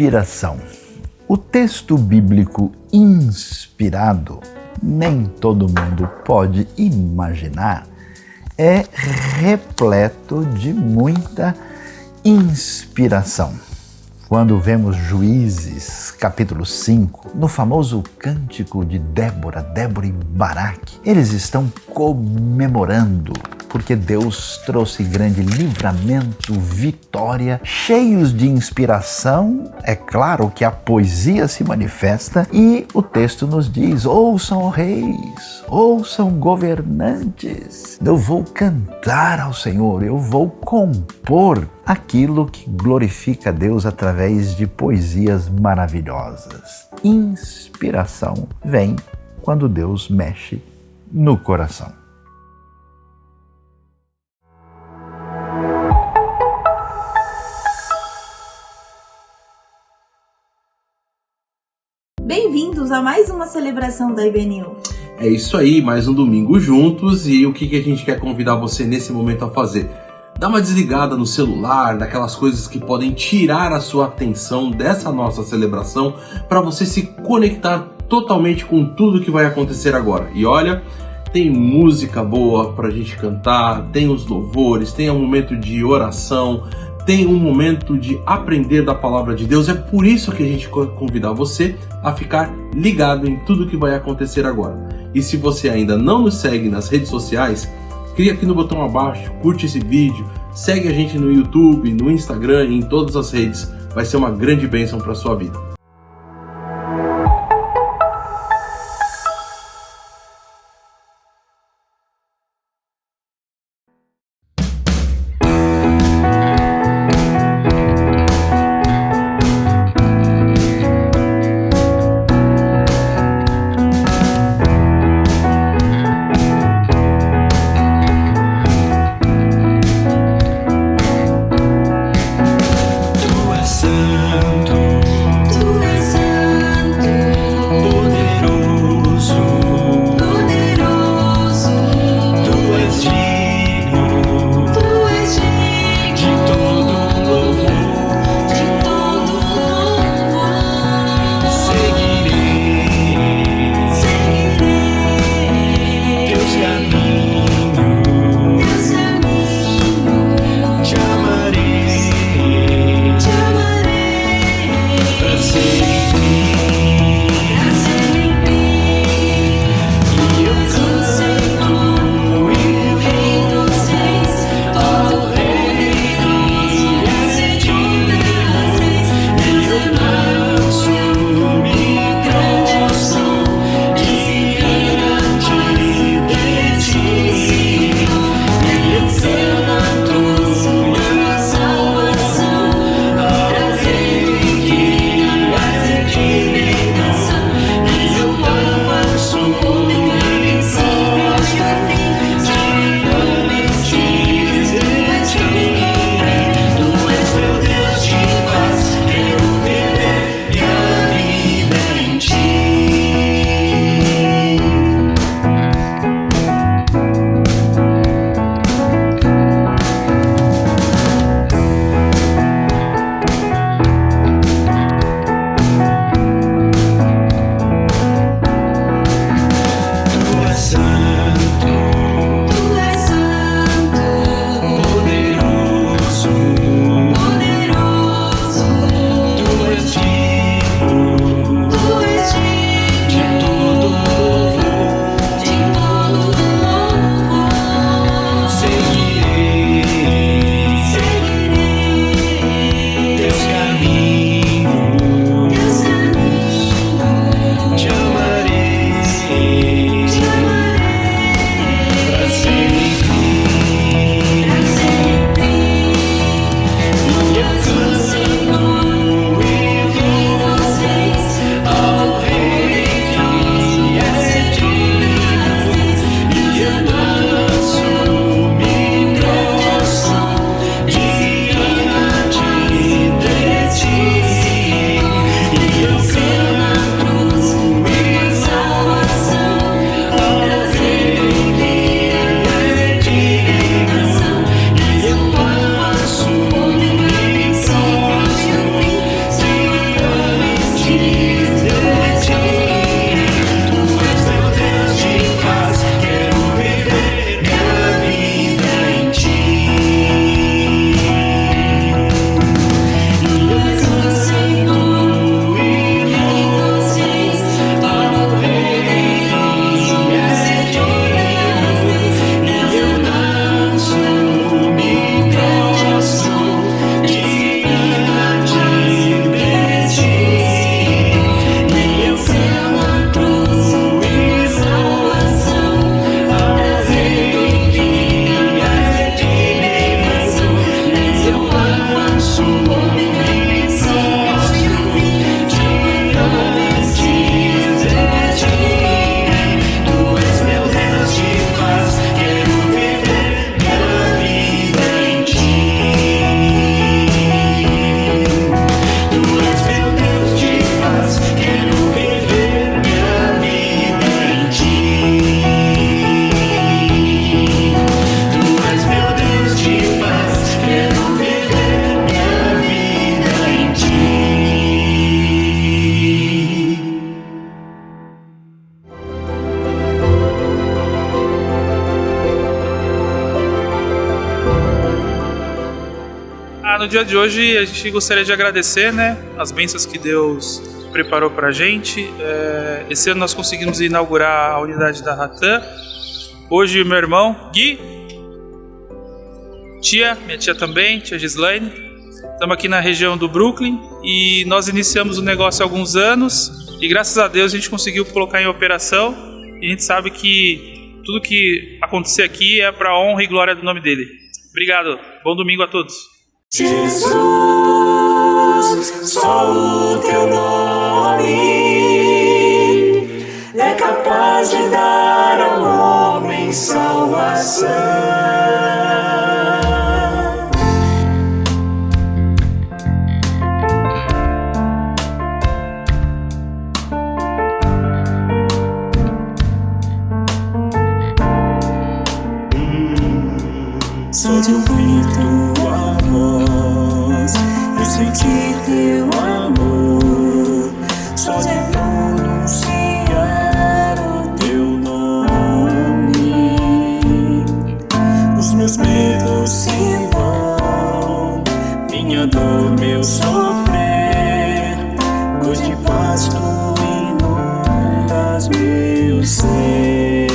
Inspiração. O texto bíblico inspirado, nem todo mundo pode imaginar, é repleto de muita inspiração. Quando vemos Juízes, capítulo 5, no famoso cântico de Débora e Baraque, eles estão comemorando porque Deus trouxe grande livramento, vitória, cheios de inspiração. É claro que a poesia se manifesta e o texto nos diz: ouçam, ó reis, ouçam, governantes, eu vou cantar ao Senhor, eu vou compor aquilo que glorifica a Deus através de poesias maravilhosas. Inspiração vem quando Deus mexe no coração. Bem-vindos a mais uma celebração da IBNU. É isso aí, mais um domingo juntos, e o que a gente quer convidar você nesse momento a fazer? Dá uma desligada no celular, daquelas coisas que podem tirar a sua atenção dessa nossa celebração, para você se conectar totalmente com tudo que vai acontecer agora. E olha, tem música boa pra gente cantar, tem os louvores, tem um momento de oração, tem um momento de aprender da palavra de Deus. É por isso que a gente quer convidar você a ficar ligado em tudo que vai acontecer agora. E se você ainda não nos segue nas redes sociais, clica aqui no botão abaixo, curte esse vídeo, segue a gente no YouTube, no Instagram e em todas as redes. Vai ser uma grande bênção para a sua vida. Tu no dia de hoje a gente gostaria de agradecer, né, as bênçãos que Deus preparou pra gente. Esse ano nós conseguimos inaugurar a unidade da Ratan. Hoje meu irmão Gui, minha tia também, tia Gislaine, estamos aqui na região do Brooklyn e nós iniciamos o negócio há alguns anos e graças a Deus a gente conseguiu colocar em operação e a gente sabe que tudo que acontecer aqui é para honra e glória do nome dele. Obrigado, bom domingo a todos. Jesus, só o teu nome é capaz de dar ao homem salvação. Só de ouvir tua voz e sentir teu amor, só de pronunciar o teu nome, os meus medos se vão, minha dor, meu sofrer, pois de paz tu inundas meu ser.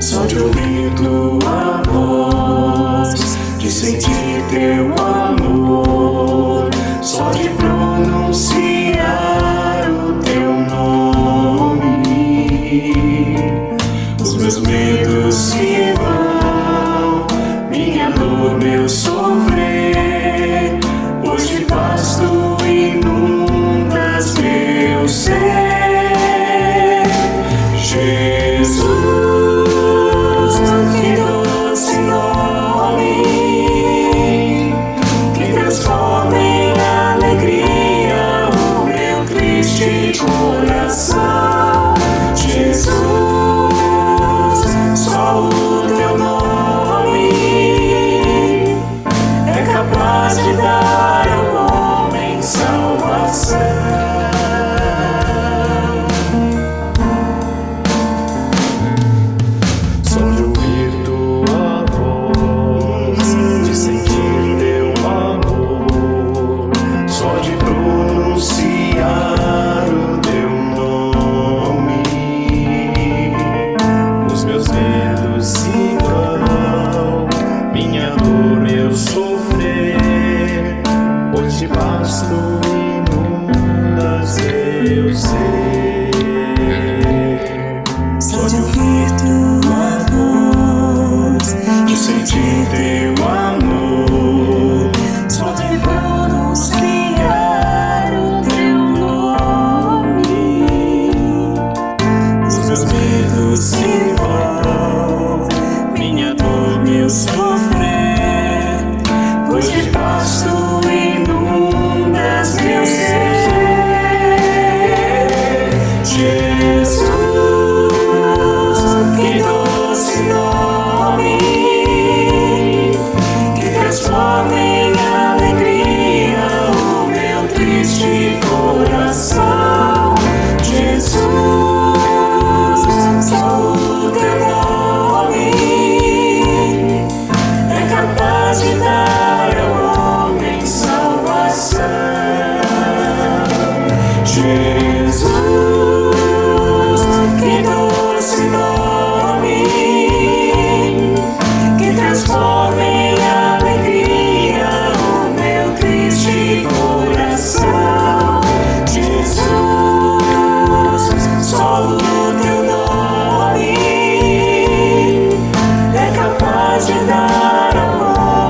Só de ouvir tua voz, de sentir teu amor, só de pronunciar o teu nome, os meus medos se vão, minha dor, meu sofrer, pois de paz tu inundas meu ser. Jesus, coração, Jesus, só o teu nome é capaz de dar ao homem salvação. Só de ouvir tua voz, de sentir teu amor, só de pronunciar tu inundas meu ser. Só de ouvir tua voz, de sentir teu amor, só de pronunciar o teu nome, os meus medos se vão, minha dor, meu sofrer, pois de paz tu meu ser. Jesus, que doce nome, que transforma em alegria o meu triste coração. Jesus, só o teu nome é capaz de dar ao homem salvação. Jesus, que doce nome, que transforma em alegria o meu triste coração. Jesus, só o teu nome é capaz de dar ao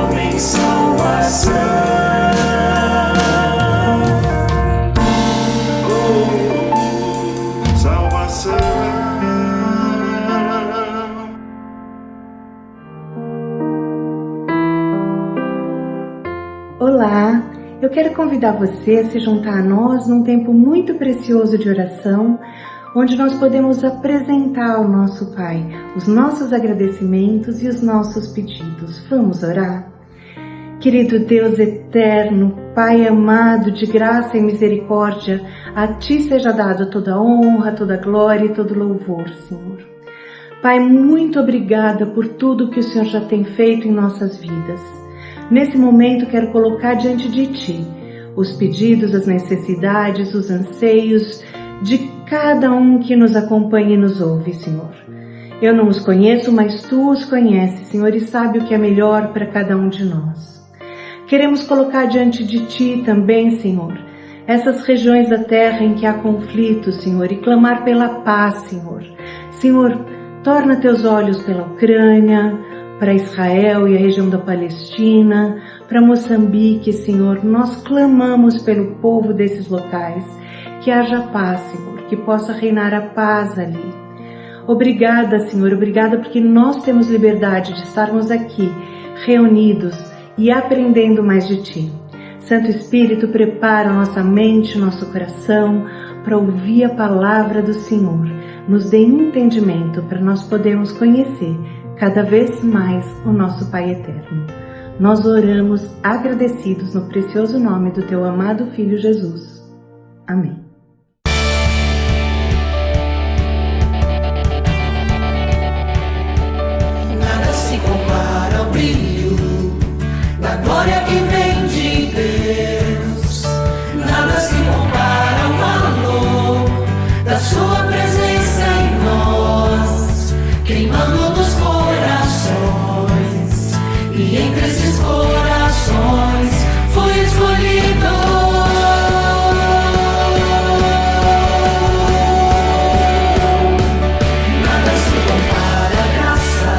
homem salvação. Olá, eu quero convidar você a se juntar a nós num tempo muito precioso de oração, onde nós podemos apresentar ao nosso Pai os nossos agradecimentos e os nossos pedidos. Vamos orar? Querido Deus eterno, Pai amado de graça e misericórdia, a Ti seja dado toda honra, toda glória e todo louvor, Senhor. Pai, muito obrigada por tudo que o Senhor já tem feito em nossas vidas. Nesse momento quero colocar diante de Ti os pedidos, as necessidades, os anseios de cada um que nos acompanha e nos ouve, Senhor. Eu não os conheço, mas Tu os conheces, Senhor, e sabe o que é melhor para cada um de nós. Queremos colocar diante de Ti também, Senhor, essas regiões da terra em que há conflito, Senhor, e clamar pela paz, Senhor. Senhor, torna Teus olhos pela Ucrânia, para Israel e a região da Palestina, para Moçambique, Senhor. Nós clamamos pelo povo desses locais, que haja paz, Senhor, que possa reinar a paz ali. Obrigada, Senhor, obrigada porque nós temos liberdade de estarmos aqui, reunidos e aprendendo mais de Ti. Santo Espírito, prepara nossa mente, nosso coração para ouvir a palavra do Senhor. Nos dê entendimento para nós podermos conhecer cada vez mais o nosso Pai Eterno. Nós oramos agradecidos no precioso nome do Teu amado Filho Jesus. Amém. Nada se compara ao brilho da glória que vem de Deus. Nada se compara ao valor da Sua presença em nós, queimando nos corações, e entre esses corações foi escolhido. Nada se compara à graça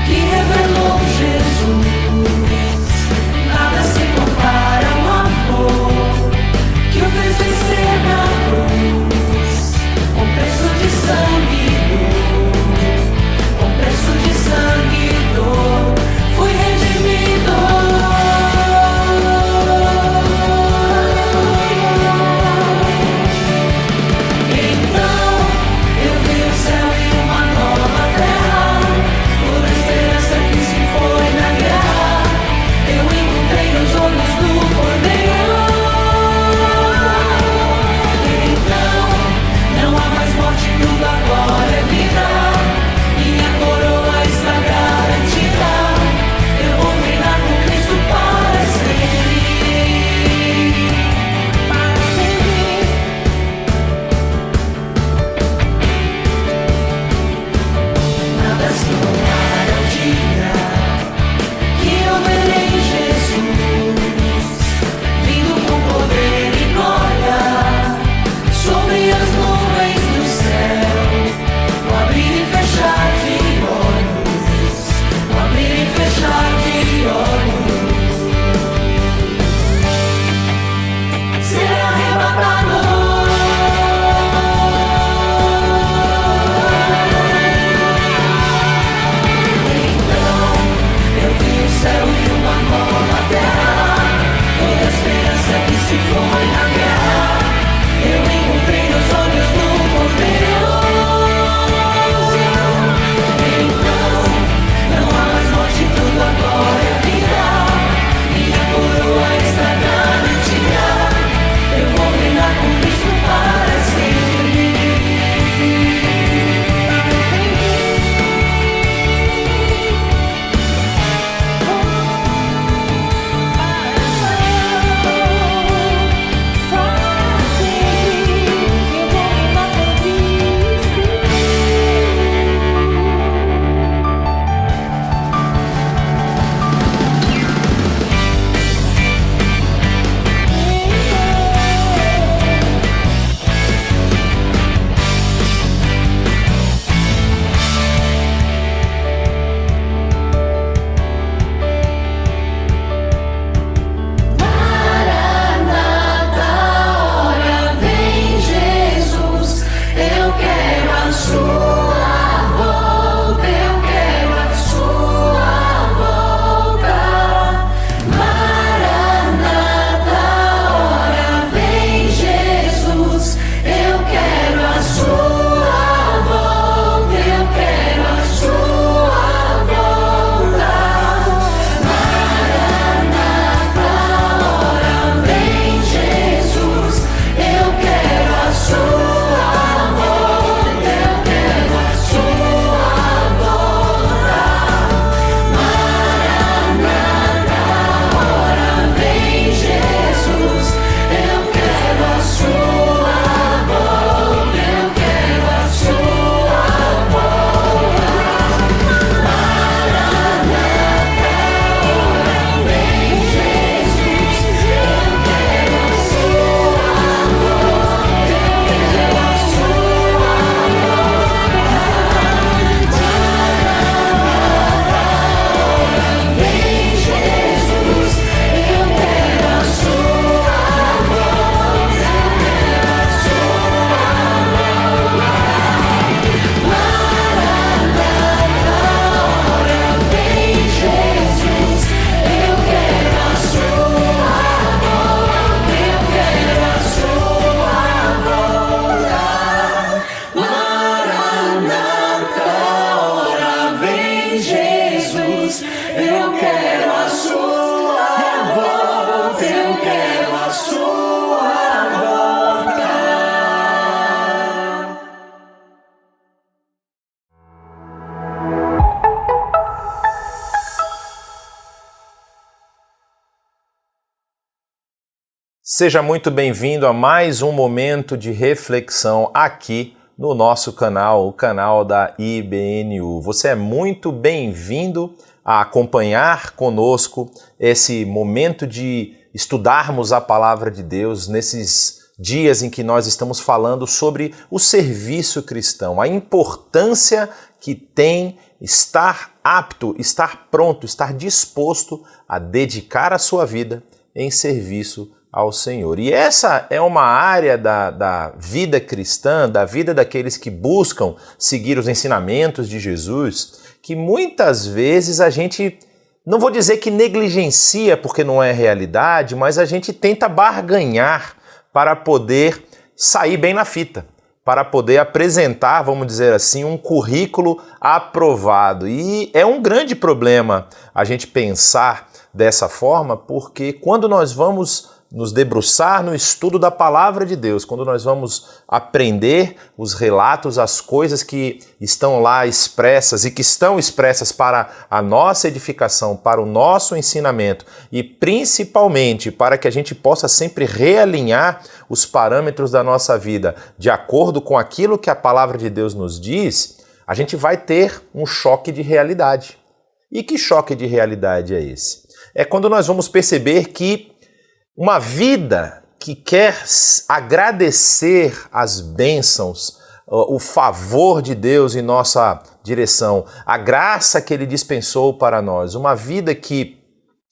que revelou Jesus. Nada se compara ao amor que o fez vencer na cruz, com preço de sangue e dor, com preço de sangue e dor, foi Eu quero a sua volta, eu quero a sua volta. Seja muito bem-vindo a mais um momento de reflexão aqui no nosso canal, o canal da IBNU. Você é muito bem-vindo a acompanhar conosco esse momento de estudarmos a palavra de Deus nesses dias em que nós estamos falando sobre o serviço cristão, a importância que tem estar apto, estar pronto, estar disposto a dedicar a sua vida em serviço ao Senhor. E essa é uma área da vida cristã, da vida daqueles que buscam seguir os ensinamentos de Jesus, que muitas vezes a gente, não vou dizer que negligencia porque não é realidade, mas a gente tenta barganhar para poder sair bem na fita, para poder apresentar, vamos dizer assim, um currículo aprovado. E é um grande problema a gente pensar dessa forma, porque quando nós vamos nos debruçar no estudo da palavra de Deus, quando nós vamos aprender os relatos, as coisas que estão lá expressas e que estão expressas para a nossa edificação, para o nosso ensinamento e principalmente para que a gente possa sempre realinhar os parâmetros da nossa vida de acordo com aquilo que a palavra de Deus nos diz, a gente vai ter um choque de realidade. E que choque de realidade é esse? É quando nós vamos perceber que uma vida que quer agradecer as bênçãos, o favor de Deus em nossa direção, a graça que Ele dispensou para nós, uma vida que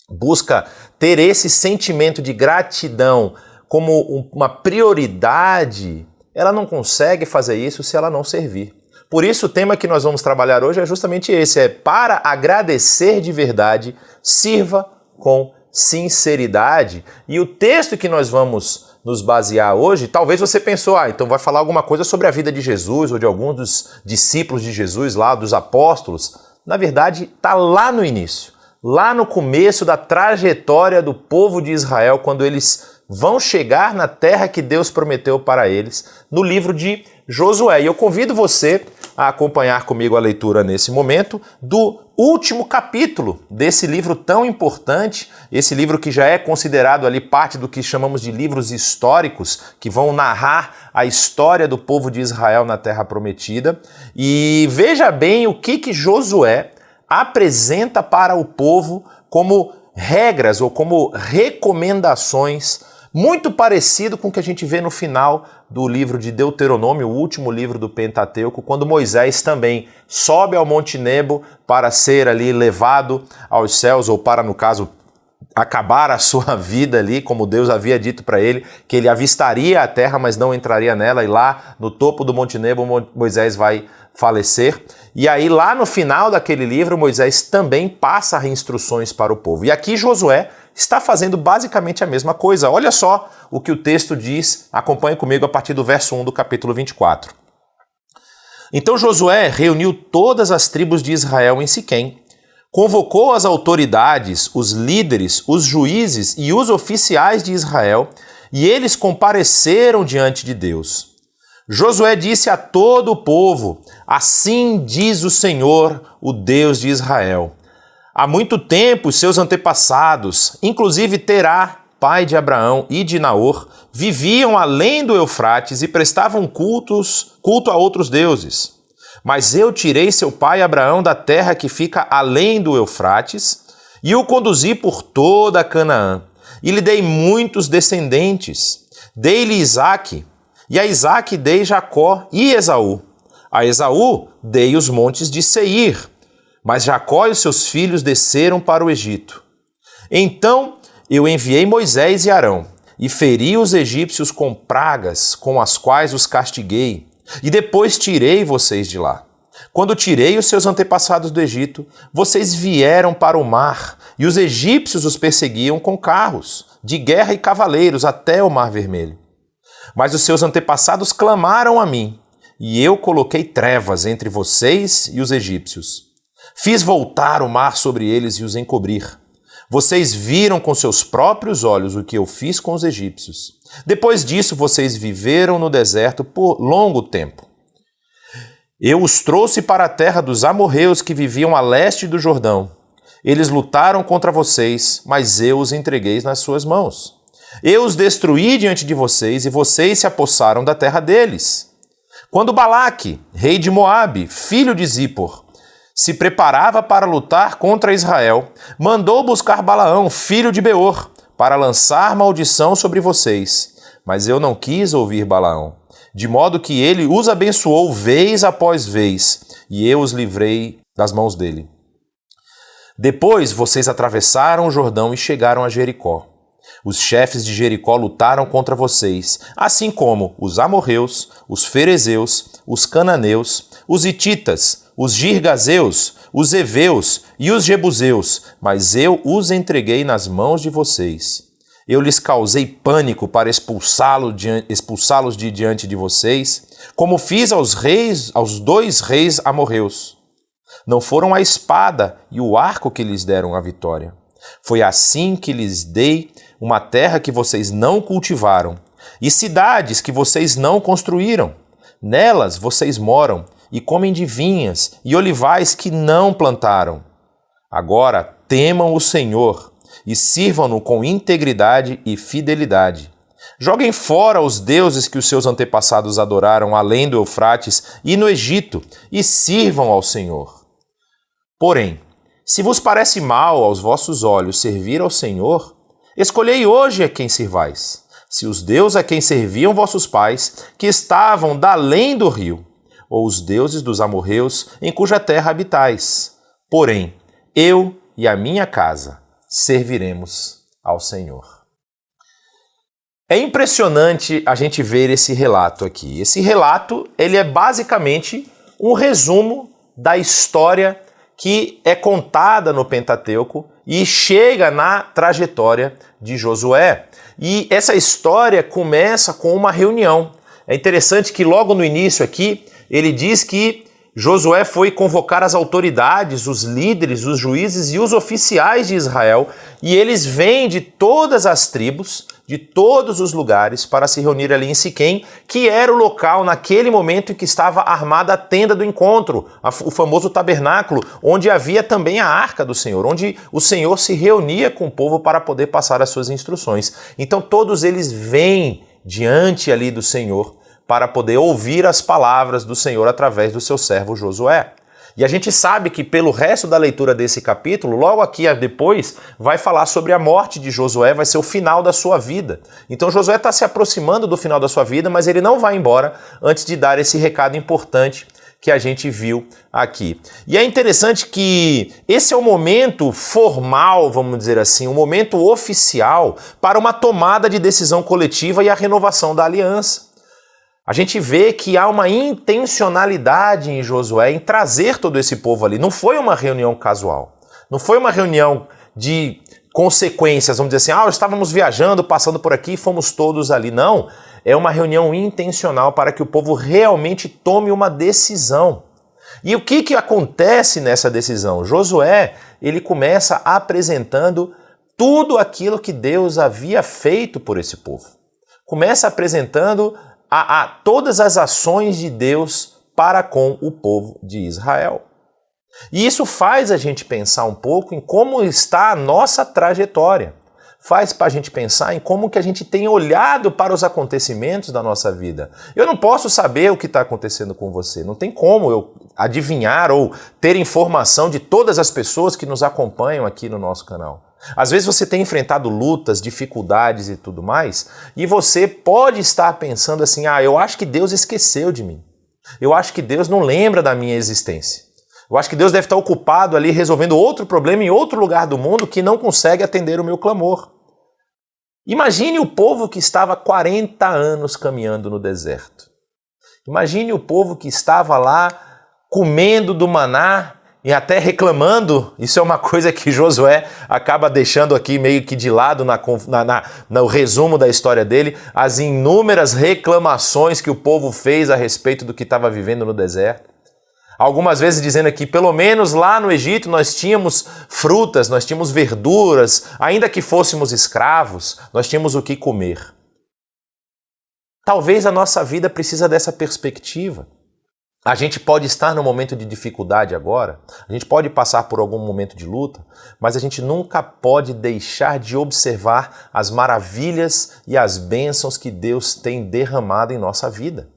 busca ter esse sentimento de gratidão como uma prioridade, ela não consegue fazer isso se ela não servir. Por isso o tema que nós vamos trabalhar hoje é justamente esse, é para agradecer de verdade, sirva com sinceridade. E o texto que nós vamos nos basear hoje, talvez você pensou, então vai falar alguma coisa sobre a vida de Jesus ou de alguns dos discípulos de Jesus lá, dos apóstolos. Na verdade, está lá no início, lá no começo da trajetória do povo de Israel, quando eles vão chegar na terra que Deus prometeu para eles, no livro de Josué. E eu convido você a acompanhar comigo a leitura nesse momento do último capítulo desse livro tão importante, esse livro que já é considerado ali parte do que chamamos de livros históricos, que vão narrar a história do povo de Israel na Terra Prometida. E veja bem o que Josué apresenta para o povo como regras ou como recomendações, muito parecido com o que a gente vê no final do livro de Deuteronômio, o último livro do Pentateuco, quando Moisés também sobe ao Monte Nebo para ser ali levado aos céus, ou para, no caso, acabar a sua vida ali, como Deus havia dito para ele, que ele avistaria a terra, mas não entraria nela, e lá no topo do Monte Nebo Moisés vai falecer. E aí lá no final daquele livro, Moisés também passa instruções para o povo. E aqui Josué está fazendo basicamente a mesma coisa. Olha só o que o texto diz, acompanhe comigo a partir do verso 1 do capítulo 24. Então Josué reuniu todas as tribos de Israel em Siquém, convocou as autoridades, os líderes, os juízes e os oficiais de Israel, e eles compareceram diante de Deus. Josué disse a todo o povo: assim diz o Senhor, o Deus de Israel. Há muito tempo os seus antepassados, inclusive Terá, pai de Abraão e de Naor, viviam além do Eufrates e prestavam culto a outros deuses. Mas eu tirei seu pai Abraão da terra que fica além do Eufrates e o conduzi por toda Canaã, e lhe dei muitos descendentes. Dei-lhe Isaque, e a Isaque dei Jacó e Esaú. A Esaú dei os montes de Seir, mas Jacó e os seus filhos desceram para o Egito. Então eu enviei Moisés e Arão, e feri os egípcios com pragas, com as quais os castiguei, e depois tirei vocês de lá. Quando tirei os seus antepassados do Egito, vocês vieram para o mar, e os egípcios os perseguiam com carros, de guerra e cavaleiros até o Mar Vermelho. Mas os seus antepassados clamaram a mim, e eu coloquei trevas entre vocês e os egípcios. Fiz voltar o mar sobre eles e os encobrir. Vocês viram com seus próprios olhos o que eu fiz com os egípcios. Depois disso, vocês viveram no deserto por longo tempo. Eu os trouxe para a terra dos amorreus que viviam a leste do Jordão. Eles lutaram contra vocês, mas eu os entreguei nas suas mãos. Eu os destruí diante de vocês e vocês se apossaram da terra deles. Quando Balaque, rei de Moabe, filho de Zippor, se preparava para lutar contra Israel, mandou buscar Balaão, filho de Beor, para lançar maldição sobre vocês. Mas eu não quis ouvir Balaão, de modo que ele os abençoou vez após vez, e eu os livrei das mãos dele. Depois vocês atravessaram o Jordão e chegaram a Jericó. Os chefes de Jericó lutaram contra vocês, assim como os amorreus, os ferezeus, os cananeus, os hititas, os girgazeus, os heveus e os jebuseus, mas eu os entreguei nas mãos de vocês. Eu lhes causei pânico para expulsá-los de diante de vocês, como fiz aos 2 reis amorreus. Não foram a espada e o arco que lhes deram a vitória. Foi assim que lhes dei uma terra que vocês não cultivaram, e cidades que vocês não construíram. Nelas vocês moram e comem de vinhas e olivais que não plantaram. Agora temam o Senhor e sirvam-no com integridade e fidelidade. Joguem fora os deuses que os seus antepassados adoraram além do Eufrates e no Egito, e sirvam ao Senhor. Porém, se vos parece mal aos vossos olhos servir ao Senhor, escolhei hoje a quem sirvais, se os deuses a quem serviam vossos pais, que estavam da além do rio, ou os deuses dos amorreus, em cuja terra habitais. Porém, eu e a minha casa serviremos ao Senhor. É impressionante a gente ver esse relato aqui. Esse relato, ele é basicamente um resumo da história que é contada no Pentateuco e chega na trajetória de Josué. E essa história começa com uma reunião. É interessante que logo no início aqui, ele diz que Josué foi convocar as autoridades, os líderes, os juízes e os oficiais de Israel, e eles vêm de todas as tribos, de todos os lugares, para se reunir ali em Siquém, que era o local naquele momento em que estava armada a tenda do encontro, o famoso tabernáculo, onde havia também a arca do Senhor, onde o Senhor se reunia com o povo para poder passar as suas instruções. Então todos eles vêm diante ali do Senhor para poder ouvir as palavras do Senhor através do seu servo Josué. E a gente sabe que pelo resto da leitura desse capítulo, logo aqui depois, vai falar sobre a morte de Josué, vai ser o final da sua vida. Então Josué está se aproximando do final da sua vida, mas ele não vai embora antes de dar esse recado importante que a gente viu aqui. E é interessante que esse é o momento formal, vamos dizer assim, o momento oficial para uma tomada de decisão coletiva e a renovação da aliança. A gente vê que há uma intencionalidade em Josué em trazer todo esse povo ali. Não foi uma reunião casual. Não foi uma reunião de consequências, vamos dizer assim, estávamos viajando, passando por aqui e fomos todos ali. Não, é uma reunião intencional para que o povo realmente tome uma decisão. E o que acontece nessa decisão? Josué, ele começa apresentando tudo aquilo que Deus havia feito por esse povo. Começa apresentando a todas as ações de Deus para com o povo de Israel. E isso faz a gente pensar um pouco em como está a nossa trajetória. Faz para a gente pensar em como que a gente tem olhado para os acontecimentos da nossa vida. Eu não posso saber o que está acontecendo com você. Não tem como eu adivinhar ou ter informação de todas as pessoas que nos acompanham aqui no nosso canal. Às vezes você tem enfrentado lutas, dificuldades e tudo mais, e você pode estar pensando assim, eu acho que Deus esqueceu de mim. Eu acho que Deus não lembra da minha existência. Eu acho que Deus deve estar ocupado ali resolvendo outro problema em outro lugar do mundo que não consegue atender o meu clamor. Imagine o povo que estava 40 anos caminhando no deserto. Imagine o povo que estava lá comendo do maná e até reclamando. Isso é uma coisa que Josué acaba deixando aqui meio que de lado no resumo da história dele, as inúmeras reclamações que o povo fez a respeito do que estava vivendo no deserto. Algumas vezes dizendo aqui, pelo menos lá no Egito nós tínhamos frutas, nós tínhamos verduras, ainda que fôssemos escravos, nós tínhamos o que comer. Talvez a nossa vida precisa dessa perspectiva. A gente pode estar num momento de dificuldade agora, a gente pode passar por algum momento de luta, mas a gente nunca pode deixar de observar as maravilhas e as bênçãos que Deus tem derramado em nossa vida.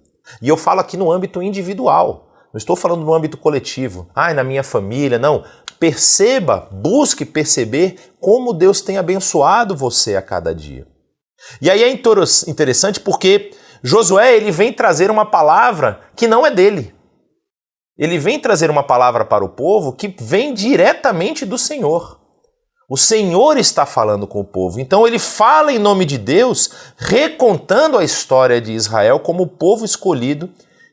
E eu falo aqui no âmbito individual, não estou falando no âmbito coletivo, na minha família, não. Perceba, busque perceber como Deus tem abençoado você a cada dia. E aí é interessante porque Josué ele vem trazer uma palavra que não é dele. Ele vem trazer uma palavra para o povo que vem diretamente do Senhor. O Senhor está falando com o povo. Então ele fala em nome de Deus, recontando a história de Israel como o povo escolhido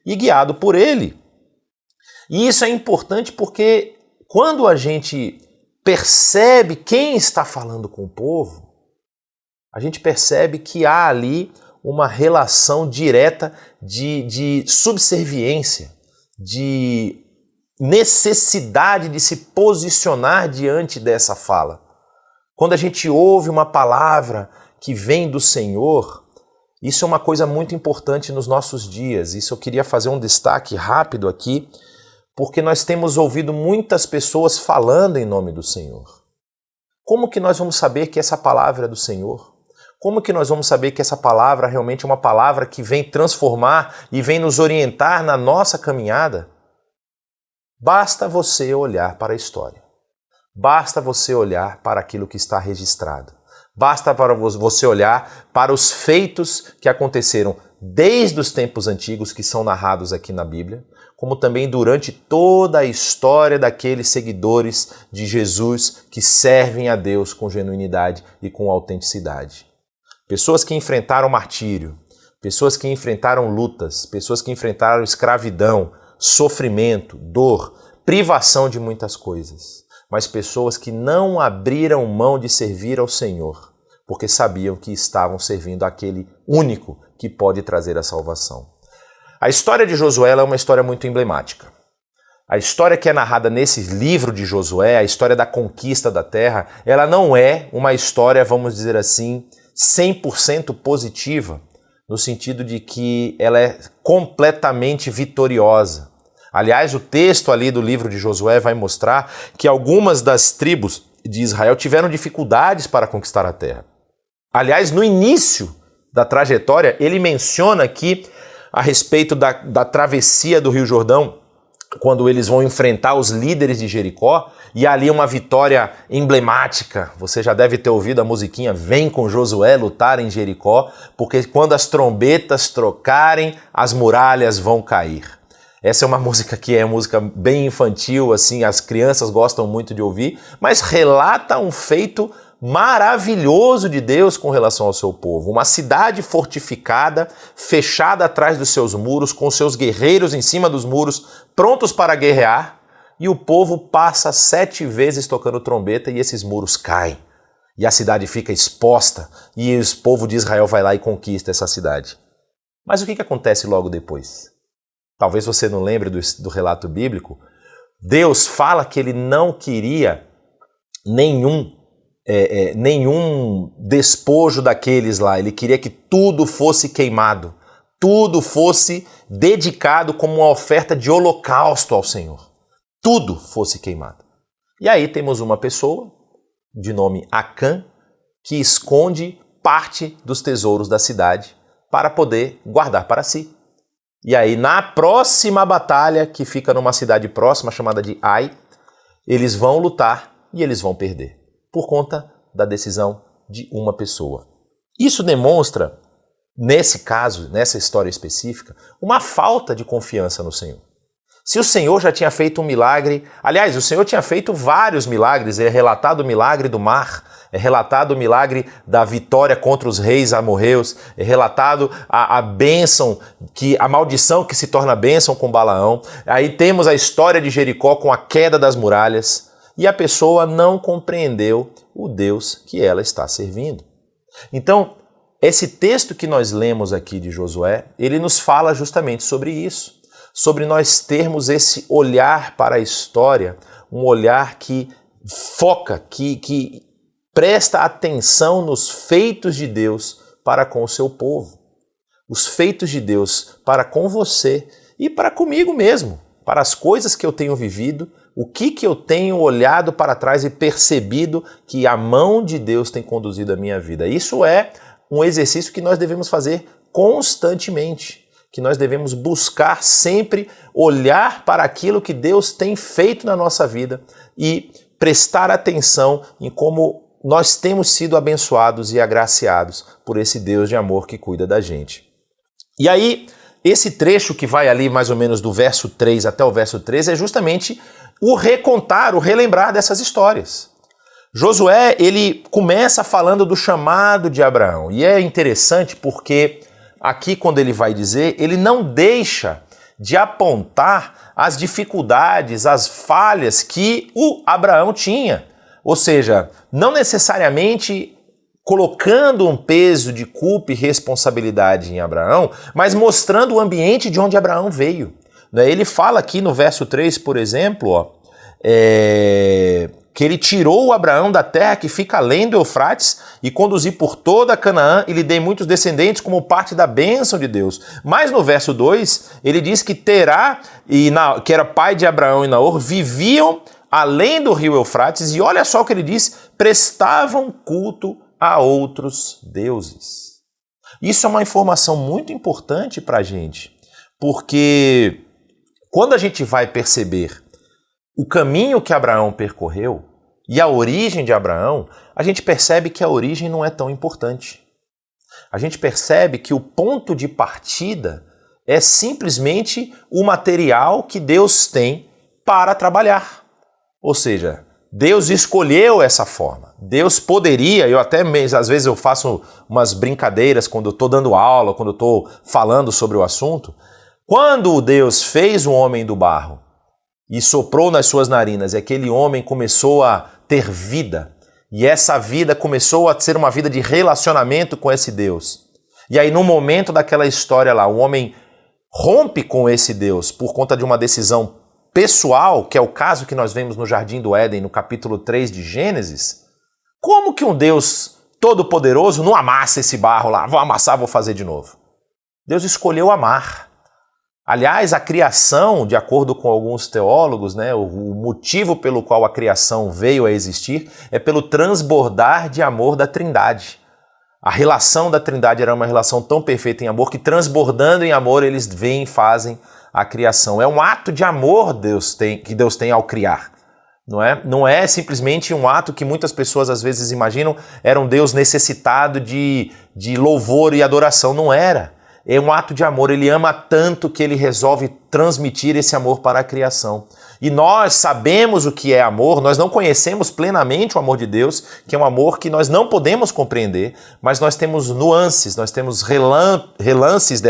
e guiado por ele. E isso é importante porque quando a gente percebe quem está falando com o povo, a gente percebe que há ali uma relação direta de subserviência, de necessidade de se posicionar diante dessa fala. Quando a gente ouve uma palavra que vem do Senhor, isso é uma coisa muito importante nos nossos dias. Isso eu queria fazer um destaque rápido aqui, porque nós temos ouvido muitas pessoas falando em nome do Senhor. Como que nós vamos saber que essa palavra é do Senhor? Como que nós vamos saber que essa palavra realmente é uma palavra que vem transformar e vem nos orientar na nossa caminhada? Basta você olhar para a história. Basta você olhar para aquilo que está registrado. Basta para você olhar para os feitos que aconteceram desde os tempos antigos, que são narrados aqui na Bíblia, como também durante toda a história daqueles seguidores de Jesus que servem a Deus com genuinidade e com autenticidade. Pessoas que enfrentaram martírio, pessoas que enfrentaram lutas, pessoas que enfrentaram escravidão, sofrimento, dor, privação de muitas coisas, mas pessoas que não abriram mão de servir ao Senhor, porque sabiam que estavam servindo aquele único que pode trazer a salvação. A história de Josué é uma história muito emblemática. A história que é narrada nesse livro de Josué, a história da conquista da terra, ela não é uma história, vamos dizer assim, 100% positiva, no sentido de que ela é completamente vitoriosa. Aliás, o texto ali do livro de Josué vai mostrar que algumas das tribos de Israel tiveram dificuldades para conquistar a terra. Aliás, no início da trajetória, ele menciona aqui a respeito da travessia do Rio Jordão, quando eles vão enfrentar os líderes de Jericó, e ali uma vitória emblemática. Você já deve ter ouvido a musiquinha Vem com Josué lutar em Jericó, porque quando as trombetas trocarem, as muralhas vão cair. Essa é uma música que é música bem infantil, assim, as crianças gostam muito de ouvir, mas relata um feito maravilhoso de Deus com relação ao seu povo. Uma cidade fortificada, fechada atrás dos seus muros, com seus guerreiros em cima dos muros, prontos para guerrear, e o povo passa 7 vezes tocando trombeta e esses muros caem. E a cidade fica exposta e o povo de Israel vai lá e conquista essa cidade. Mas o que acontece logo depois? Talvez você não lembre do relato bíblico. Deus fala que ele não queria nenhum despojo daqueles lá. Ele queria que tudo fosse queimado, tudo fosse dedicado como uma oferta de holocausto ao Senhor. Tudo fosse queimado. E aí temos uma pessoa, de nome Acã, que esconde parte dos tesouros da cidade para poder guardar para si. E aí, na próxima batalha, que fica numa cidade próxima, chamada de Ai, eles vão lutar e eles vão perder, por conta da decisão de uma pessoa. Isso demonstra, nesse caso, nessa história específica, uma falta de confiança no Senhor. Se o Senhor já tinha feito um milagre, aliás, o Senhor tinha feito vários milagres, é relatado o milagre do mar, é relatado o milagre da vitória contra os reis amorreus, é relatado a bênção, a maldição que se torna bênção com Balaão. Aí temos a história de Jericó com a queda das muralhas, e a pessoa não compreendeu o Deus que ela está servindo. Então, esse texto que nós lemos aqui de Josué, ele nos fala justamente sobre isso. sobre nós termos esse olhar para a história, um olhar que foca, que presta atenção nos feitos de Deus para com o seu povo. Os feitos de Deus para com você e para comigo mesmo, para as coisas que eu tenho vivido, o que eu tenho olhado para trás e percebido que a mão de Deus tem conduzido a minha vida. Isso é um exercício que nós devemos fazer constantemente, que nós devemos buscar sempre olhar para aquilo que Deus tem feito na nossa vida e prestar atenção em como nós temos sido abençoados e agraciados por esse Deus de amor que cuida da gente. E aí, esse trecho que vai ali mais ou menos do verso 3 até o verso 13 é justamente o recontar, o relembrar dessas histórias. Josué, ele começa falando do chamado de Abraão. E é interessante porque aqui quando ele vai dizer, ele não deixa de apontar as dificuldades, as falhas que o Abraão tinha. Ou seja, não necessariamente colocando um peso de culpa e responsabilidade em Abraão, mas mostrando o ambiente de onde Abraão veio. Ele fala aqui no verso 3, por exemplo, que ele tirou o Abraão da terra que fica além do Eufrates e conduziu por toda Canaã e lhe dei muitos descendentes como parte da bênção de Deus. Mas no verso 2, ele diz que Terá, que era pai de Abraão e Naor, viviam além do rio Eufrates e olha só o que ele diz, prestavam culto a outros deuses. Isso é uma informação muito importante para a gente, porque quando a gente vai perceber o caminho que Abraão percorreu e a origem de Abraão, a gente percebe que a origem não é tão importante. A gente percebe que o ponto de partida é simplesmente o material que Deus tem para trabalhar. Ou seja, Deus escolheu essa forma. Deus poderia, às vezes eu faço umas brincadeiras quando eu estou dando aula, quando eu estou falando sobre o assunto. Quando Deus fez o homem do barro e soprou nas suas narinas, e aquele homem começou a ter vida, e essa vida começou a ser uma vida de relacionamento com esse Deus. E aí no momento daquela história lá, o homem rompe com esse Deus por conta de uma decisão pessoal, que é o caso que nós vemos no Jardim do Éden, no capítulo 3 de Gênesis. Como que um Deus todo-poderoso não amassa esse barro lá? Vou amassar, vou fazer de novo. Deus escolheu amar. Aliás, a criação, de acordo com alguns teólogos, o motivo pelo qual a criação veio a existir é pelo transbordar de amor da Trindade. A relação da Trindade era uma relação tão perfeita em amor que, transbordando em amor, eles vêm e fazem a criação. É um ato de amor que Deus tem ao criar. Não é simplesmente um ato que muitas pessoas às vezes imaginam era um Deus necessitado de louvor e adoração. Não era. É um ato de amor. Ele ama tanto que ele resolve transmitir esse amor para a criação. E nós sabemos o que é amor, nós não conhecemos plenamente o amor de Deus, que é um amor que nós não podemos compreender, mas nós temos nuances, nós temos relances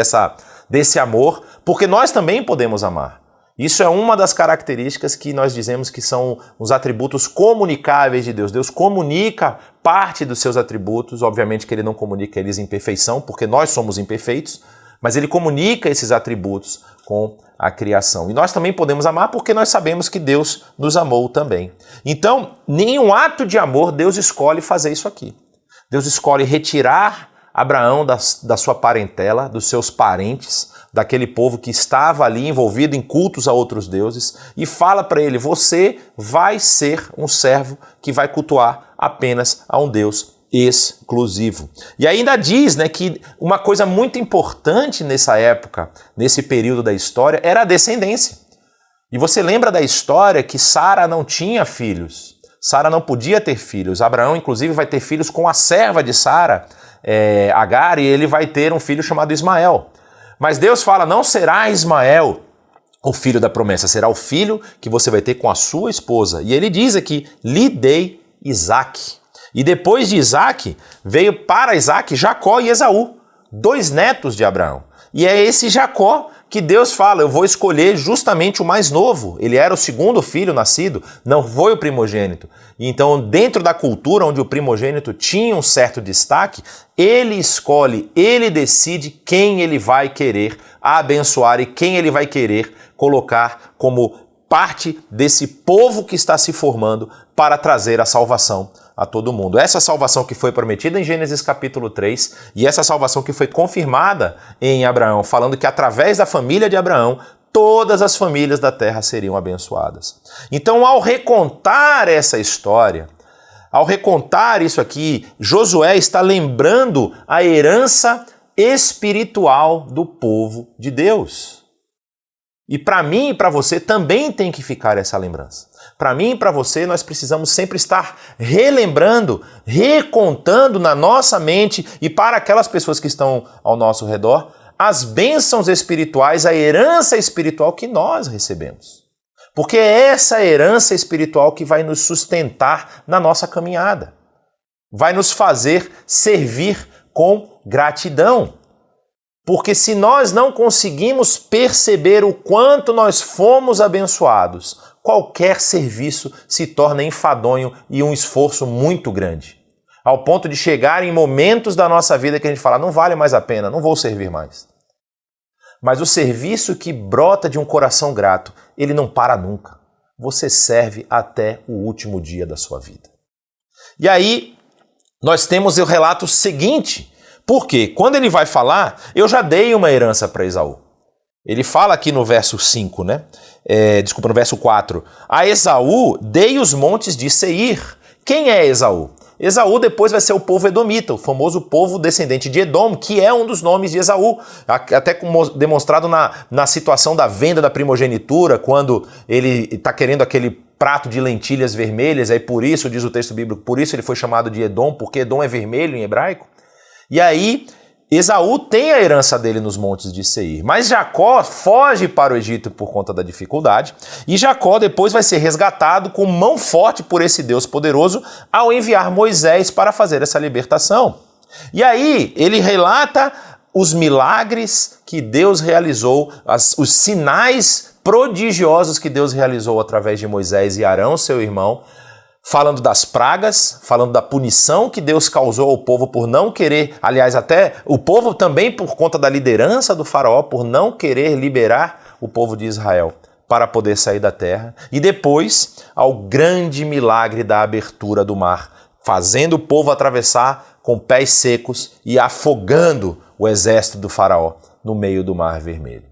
desse amor, porque nós também podemos amar. Isso é uma das características que nós dizemos que são os atributos comunicáveis de Deus. Deus comunica parte dos seus atributos, obviamente que ele não comunica eles em perfeição, porque nós somos imperfeitos, mas ele comunica esses atributos com a criação. E nós também podemos amar porque nós sabemos que Deus nos amou também. Então, nenhum ato de amor Deus escolhe fazer isso aqui. Deus escolhe retirar Abraão da sua parentela, dos seus parentes, daquele povo que estava ali envolvido em cultos a outros deuses, e fala para ele, você vai ser um servo que vai cultuar apenas a um Deus exclusivo. E ainda diz que uma coisa muito importante nessa época, nesse período da história, era a descendência. E você lembra da história que Sara não tinha filhos, Sara não podia ter filhos, Abraão inclusive vai ter filhos com a serva de Sara, Agar, e ele vai ter um filho chamado Ismael. Mas Deus fala, não será Ismael o filho da promessa, será o filho que você vai ter com a sua esposa. E ele diz aqui, lhe dei Isaque. E depois de Isaque, veio para Isaque Jacó e Esaú, 2 netos de Abraão. E é esse Jacó que Deus fala, eu vou escolher justamente o mais novo. Ele era o segundo filho nascido, não foi o primogênito. Então, dentro da cultura onde o primogênito tinha um certo destaque, ele escolhe, ele decide quem ele vai querer abençoar e quem ele vai querer colocar como parte desse povo que está se formando para trazer a salvação a todo mundo. Essa salvação que foi prometida em Gênesis capítulo 3 e essa salvação que foi confirmada em Abraão, falando que através da família de Abraão, todas as famílias da terra seriam abençoadas. Então, ao recontar essa história, ao recontar isso aqui, Josué está lembrando a herança espiritual do povo de Deus. E para mim e para você também tem que ficar essa lembrança. Para mim e para você, nós precisamos sempre estar relembrando, recontando na nossa mente e para aquelas pessoas que estão ao nosso redor, as bênçãos espirituais, a herança espiritual que nós recebemos. Porque é essa herança espiritual que vai nos sustentar na nossa caminhada. Vai nos fazer servir com gratidão. Porque se nós não conseguimos perceber o quanto nós fomos abençoados, qualquer serviço se torna enfadonho e um esforço muito grande. Ao ponto de chegar em momentos da nossa vida que a gente fala, não vale mais a pena, não vou servir mais. Mas o serviço que brota de um coração grato, ele não para nunca. Você serve até o último dia da sua vida. E aí, nós temos o relato seguinte. Porque quando ele vai falar, eu já dei uma herança para Esaú. Ele fala aqui no verso 5, né? No verso 4. A Esaú dei os montes de Seir. Quem é Esaú? Esaú depois vai ser o povo edomita, o famoso povo descendente de Edom, que é um dos nomes de Esaú. Até demonstrado na situação da venda da primogenitura, quando ele está querendo aquele prato de lentilhas vermelhas, aí por isso, diz o texto bíblico, por isso ele foi chamado de Edom, porque Edom é vermelho em hebraico. E aí, Esaú tem a herança dele nos montes de Seir. Mas Jacó foge para o Egito por conta da dificuldade. E Jacó depois vai ser resgatado com mão forte por esse Deus poderoso ao enviar Moisés para fazer essa libertação. E aí, ele relata os milagres que Deus realizou, os sinais prodigiosos que Deus realizou através de Moisés e Arão, seu irmão, falando das pragas, falando da punição que Deus causou ao povo por não querer, aliás, até o povo também por conta da liderança do faraó, por não querer liberar o povo de Israel para poder sair da terra. E depois, ao grande milagre da abertura do mar, fazendo o povo atravessar com pés secos e afogando o exército do faraó no meio do Mar Vermelho.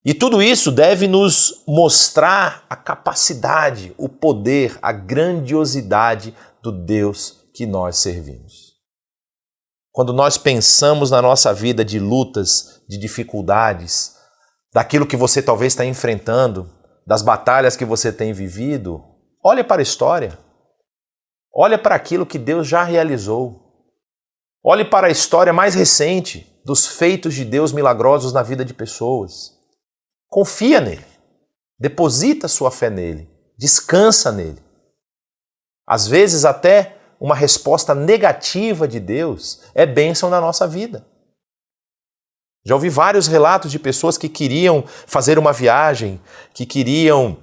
E tudo isso deve nos mostrar a capacidade, o poder, a grandiosidade do Deus que nós servimos. Quando nós pensamos na nossa vida de lutas, de dificuldades, daquilo que você talvez está enfrentando, das batalhas que você tem vivido, olha para a história. Olha para aquilo que Deus já realizou. Olhe para a história mais recente dos feitos de Deus milagrosos na vida de pessoas. Confia nele, deposita sua fé nele, descansa nele. Às vezes até uma resposta negativa de Deus é bênção na nossa vida. Já ouvi vários relatos de pessoas que queriam fazer uma viagem, que queriam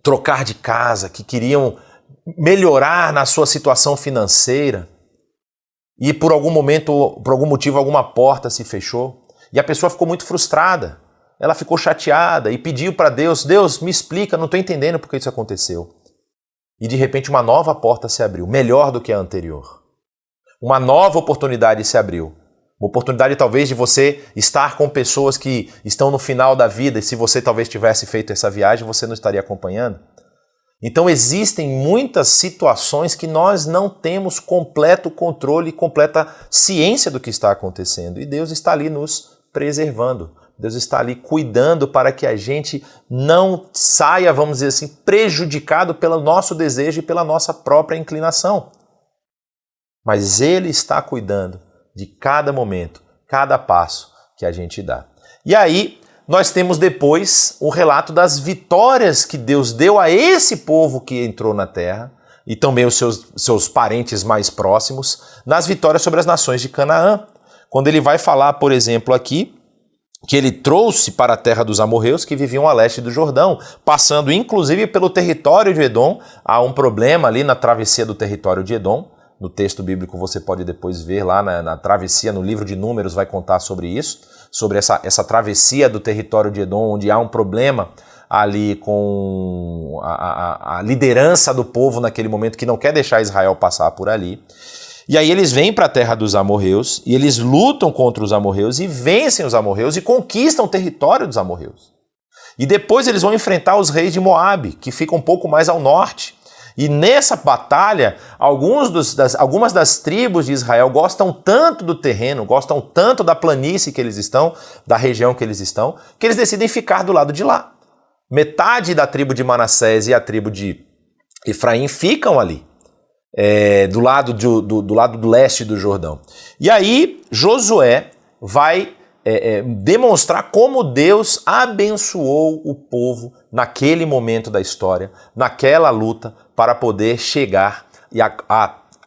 trocar de casa, que queriam melhorar na sua situação financeira e por algum momento, por algum motivo, alguma porta se fechou e a pessoa ficou muito frustrada. Ela ficou chateada e pediu para Deus, Deus, me explica, não estou entendendo por que isso aconteceu. E de repente uma nova porta se abriu, melhor do que a anterior. Uma nova oportunidade se abriu. Uma oportunidade talvez de você estar com pessoas que estão no final da vida e se você talvez tivesse feito essa viagem, você não estaria acompanhando. Então existem muitas situações que nós não temos completo controle e completa ciência do que está acontecendo. E Deus está ali nos preservando. Deus está ali cuidando para que a gente não saia, vamos dizer assim, prejudicado pelo nosso desejo e pela nossa própria inclinação. Mas Ele está cuidando de cada momento, cada passo que a gente dá. E aí, nós temos depois o relato das vitórias que Deus deu a esse povo que entrou na terra e também os seus parentes mais próximos, nas vitórias sobre as nações de Canaã. Quando ele vai falar, por exemplo, aqui, que ele trouxe para a terra dos amorreus que viviam a leste do Jordão, passando inclusive pelo território de Edom. Há um problema ali na travessia do território de Edom. No texto bíblico você pode depois ver lá na travessia, no livro de Números vai contar sobre isso, sobre essa travessia do território de Edom, onde há um problema ali com a liderança do povo naquele momento que não quer deixar Israel passar por ali. E aí eles vêm para a terra dos amorreus e eles lutam contra os amorreus e vencem os amorreus e conquistam o território dos amorreus. E depois eles vão enfrentar os reis de Moabe, que ficam um pouco mais ao norte. E nessa batalha, algumas das tribos de Israel gostam tanto do terreno, gostam tanto da planície que eles estão, da região que eles estão, que eles decidem ficar do lado de lá. Metade da tribo de Manassés e a tribo de Efraim ficam ali, do lado do leste do Jordão. E aí Josué vai demonstrar como Deus abençoou o povo naquele momento da história, naquela luta, para poder chegar e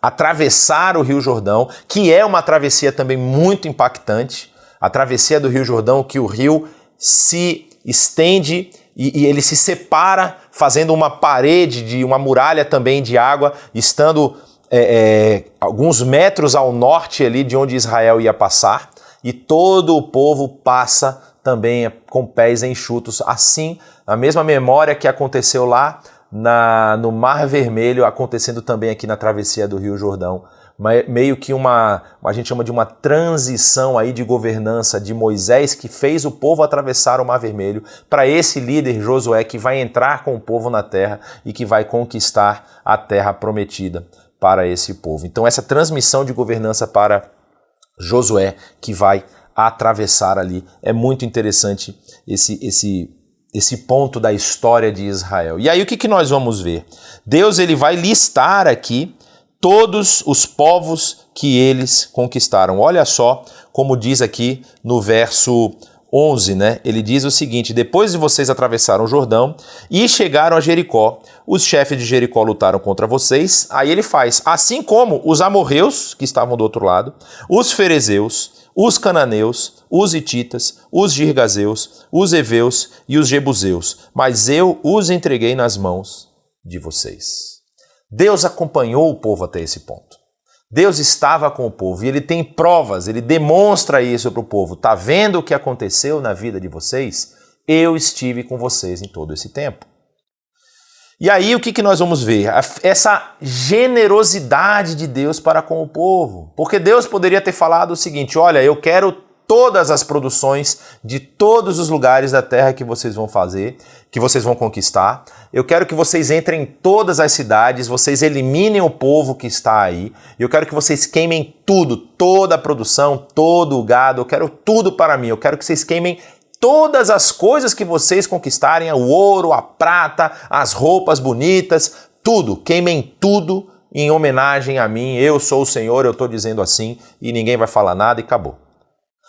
atravessar o Rio Jordão, que é uma travessia também muito impactante, a travessia do Rio Jordão, que o rio se estende e ele se separa, fazendo uma parede, uma muralha também de água, estando alguns metros ao norte ali de onde Israel ia passar, e todo o povo passa também com pés enxutos. Assim, a mesma memória que aconteceu lá no Mar Vermelho, acontecendo também aqui na travessia do Rio Jordão. Meio que a gente chama de uma transição aí de governança de Moisés, que fez o povo atravessar o Mar Vermelho, para esse líder Josué, que vai entrar com o povo na terra e que vai conquistar a terra prometida para esse povo. Então essa transmissão de governança para Josué, que vai atravessar ali, é muito interessante esse ponto da história de Israel. E aí o que nós vamos ver? Deus ele vai listar aqui todos os povos que eles conquistaram. Olha só como diz aqui no verso 11, né? Ele diz o seguinte: depois de vocês atravessaram o Jordão e chegaram a Jericó, os chefes de Jericó lutaram contra vocês. Aí ele faz, assim como os amorreus, que estavam do outro lado, os ferezeus, os cananeus, os hititas, os girgazeus, os heveus e os jebuseus, mas eu os entreguei nas mãos de vocês. Deus acompanhou o povo até esse ponto. Deus estava com o povo e ele tem provas, ele demonstra isso para o povo. Está vendo o que aconteceu na vida de vocês? Eu estive com vocês em todo esse tempo. E aí o que nós vamos ver? Essa generosidade de Deus para com o povo. Porque Deus poderia ter falado o seguinte: olha, eu quero todas as produções de todos os lugares da terra que vocês vão fazer, que vocês vão conquistar. Eu quero que vocês entrem em todas as cidades, vocês eliminem o povo que está aí. Eu quero que vocês queimem tudo, toda a produção, todo o gado. Eu quero tudo para mim. Eu quero que vocês queimem todas as coisas que vocês conquistarem, o ouro, a prata, as roupas bonitas, tudo. Queimem tudo em homenagem a mim. Eu sou o Senhor, eu estou dizendo assim, e ninguém vai falar nada e acabou.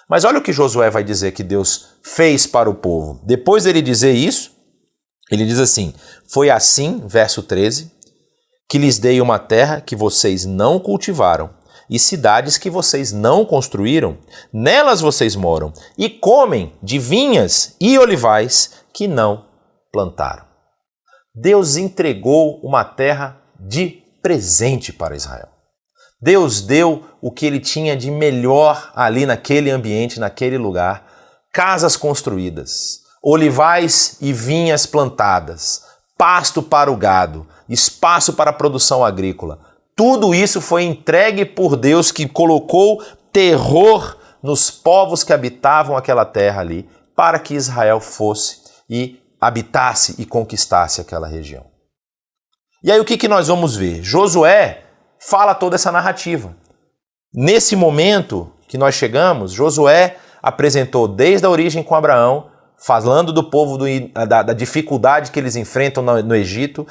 Mas olha o que Josué vai dizer que Deus fez para o povo. Depois dele dizer isso, ele diz assim: foi assim, verso 13, que lhes dei uma terra que vocês não cultivaram e cidades que vocês não construíram. Nelas vocês moram e comem de vinhas e olivais que não plantaram. Deus entregou uma terra de presente para Israel. Deus deu o que ele tinha de melhor ali naquele ambiente, naquele lugar. Casas construídas, olivais e vinhas plantadas, pasto para o gado, espaço para a produção agrícola. Tudo isso foi entregue por Deus, que colocou terror nos povos que habitavam aquela terra ali, para que Israel fosse e habitasse e conquistasse aquela região. E aí o que nós vamos ver? Josué fala toda essa narrativa. Nesse momento que nós chegamos, Josué apresentou desde a origem com Abraão, falando do povo, da dificuldade que eles enfrentam no Egito,